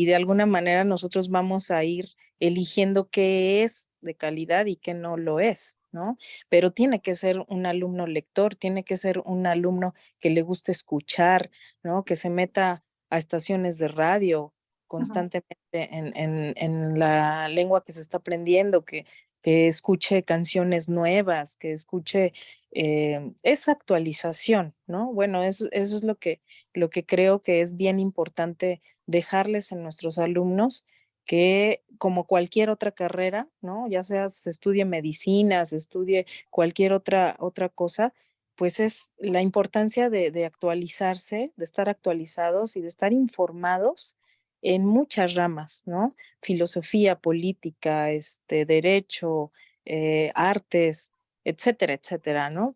S6: de alguna manera nosotros vamos a ir eligiendo qué es de calidad y qué no lo es, ¿no? Pero tiene que ser un alumno lector, tiene que ser un alumno que le guste escuchar, ¿no? Que se meta a estaciones de radio constantemente en la lengua que se está aprendiendo, que escuche canciones nuevas, que escuche esa actualización, ¿no? Bueno, eso es lo que creo que es bien importante dejarles en nuestros alumnos, que como cualquier otra carrera, ¿no? Ya sea se estudie medicina, se estudie cualquier otra cosa, pues es la importancia de actualizarse, de estar actualizados y de estar informados en muchas ramas, ¿no? Filosofía, política, derecho, artes, etcétera, etcétera, ¿no?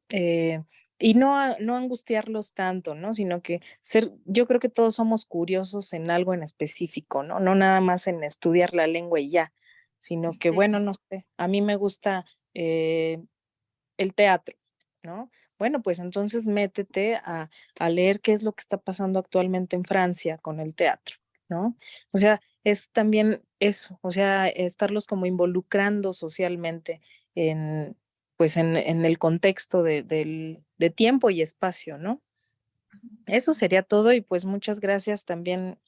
S6: Y no angustiarlos tanto, ¿no? Sino que yo creo que todos somos curiosos en algo en específico, ¿no? No nada más en estudiar la lengua y ya, sino que,
S2: Sí.
S6: bueno, no sé, a mí me gusta el teatro, ¿no? Bueno, pues entonces métete a leer qué es lo que está pasando actualmente en Francia con el teatro, ¿no? O sea, es también eso, o sea, estarlos como involucrando socialmente en, pues en el contexto de tiempo y espacio, ¿no? Eso sería todo y pues muchas gracias también,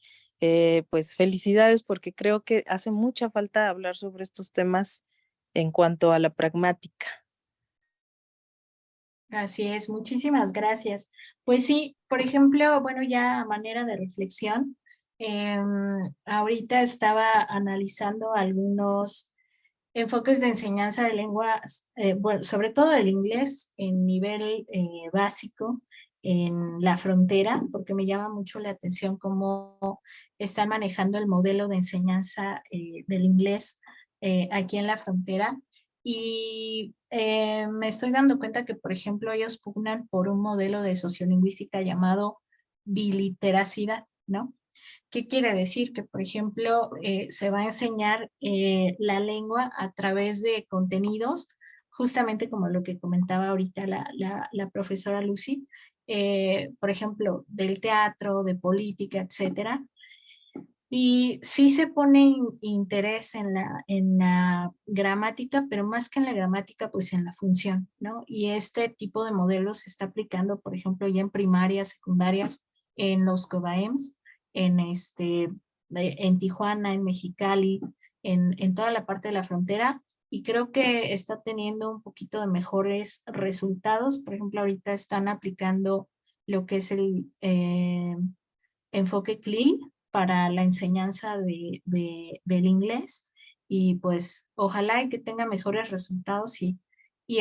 S6: pues felicidades porque creo que hace mucha falta hablar sobre estos temas en cuanto a la pragmática.
S2: Así es, muchísimas gracias. Pues sí, por ejemplo, bueno, ya a manera de reflexión, ahorita estaba analizando algunos enfoques de enseñanza de lenguas, bueno, sobre todo el inglés en nivel básico en la frontera, porque me llama mucho la atención cómo están manejando el modelo de enseñanza del inglés aquí en la frontera. Y me estoy dando cuenta que, por ejemplo, ellos pugnan por un modelo de sociolingüística llamado biliteracidad, ¿no? ¿Qué quiere decir? Que, por ejemplo, se va a enseñar la lengua a través de contenidos, justamente como lo que comentaba ahorita la profesora Lucy, por ejemplo, del teatro, de política, etcétera. Y sí se pone interés en la gramática, pero más que en la gramática, pues en la función, ¿no? Y este tipo de modelos se está aplicando, por ejemplo, ya en primarias, secundarias, en los COBAEMS, en Tijuana, en Mexicali, en toda la parte de la frontera, y creo que está teniendo un poquito de mejores resultados. Por ejemplo, ahorita están aplicando lo que es el enfoque CLI para la enseñanza del inglés, y pues ojalá y que tenga mejores resultados y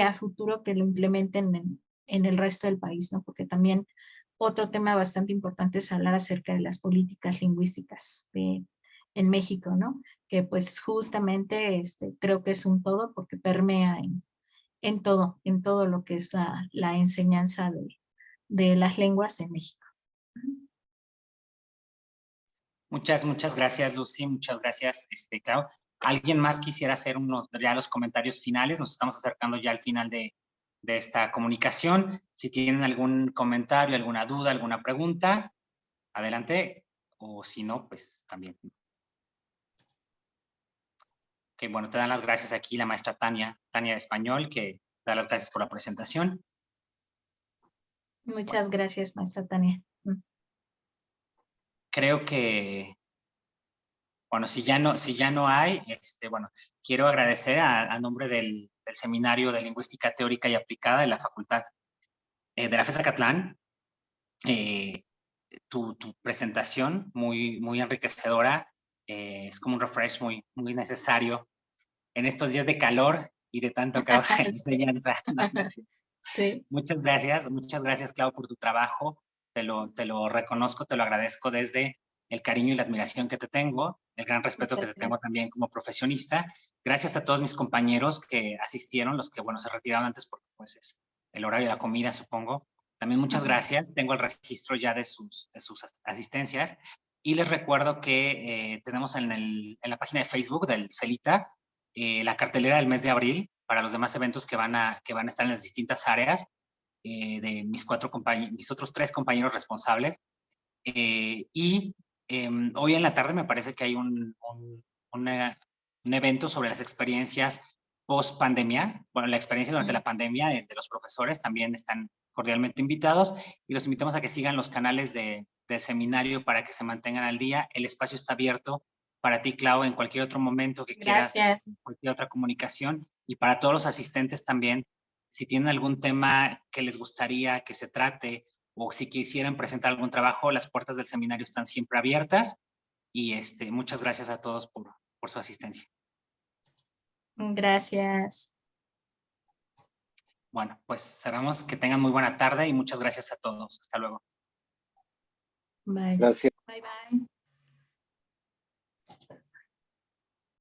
S2: a futuro que lo implementen en el resto del país, ¿no? Porque también otro tema bastante importante es hablar acerca de las políticas lingüísticas en México, ¿no? Que pues justamente creo que es un todo porque permea en todo lo que es la enseñanza de las lenguas en México.
S1: Muchas gracias, Lucy. Muchas gracias, Clau. ¿Alguien más quisiera hacer ya los comentarios finales? Nos estamos acercando ya al final de esta comunicación. Si tienen algún comentario, alguna duda, alguna pregunta, adelante. O si no, pues también. Ok, bueno, te dan las gracias aquí la maestra Tania de Español, que te da las gracias por la presentación.
S2: Muchas gracias, maestra Tania.
S1: Creo que, bueno, si ya no hay, bueno, quiero agradecer a nombre del Seminario de Lingüística Teórica y Aplicada de la Facultad de la FES Acatlán, tu presentación muy enriquecedora, es como un refresh muy necesario en estos días de calor y de tanto caos en enseñanza.
S2: Sí.
S1: Muchas gracias, Clau, por tu trabajo. Te lo reconozco, te lo agradezco desde el cariño y la admiración que te tengo, el gran respeto que te tengo también como profesionista. Gracias a todos mis compañeros que asistieron, los que, bueno, se retiraron antes porque pues es el horario de la comida, supongo. También muchas gracias. Tengo el registro ya de sus asistencias. Y les recuerdo que tenemos en la página de Facebook del CELITA la cartelera del mes de abril para los demás eventos que van a estar en las distintas áreas de mis otros 3 compañeros responsables. Y Hoy en la tarde me parece que hay un evento sobre las experiencias post pandemia. Bueno, la experiencia durante la pandemia de los profesores también están cordialmente invitados y los invitamos a que sigan los canales del seminario para que se mantengan al día. El espacio está abierto para ti, Clau, en cualquier otro momento que quieras, cualquier otra comunicación, y para todos los asistentes también, si tienen algún tema que les gustaría que se trate o si quisieran presentar algún trabajo, las puertas del seminario están siempre abiertas y muchas gracias a todos por su asistencia.
S2: Gracias.
S1: Bueno, pues cerramos. Que tengan muy buena tarde y muchas gracias a todos. Hasta luego.
S2: Bye.
S4: Gracias.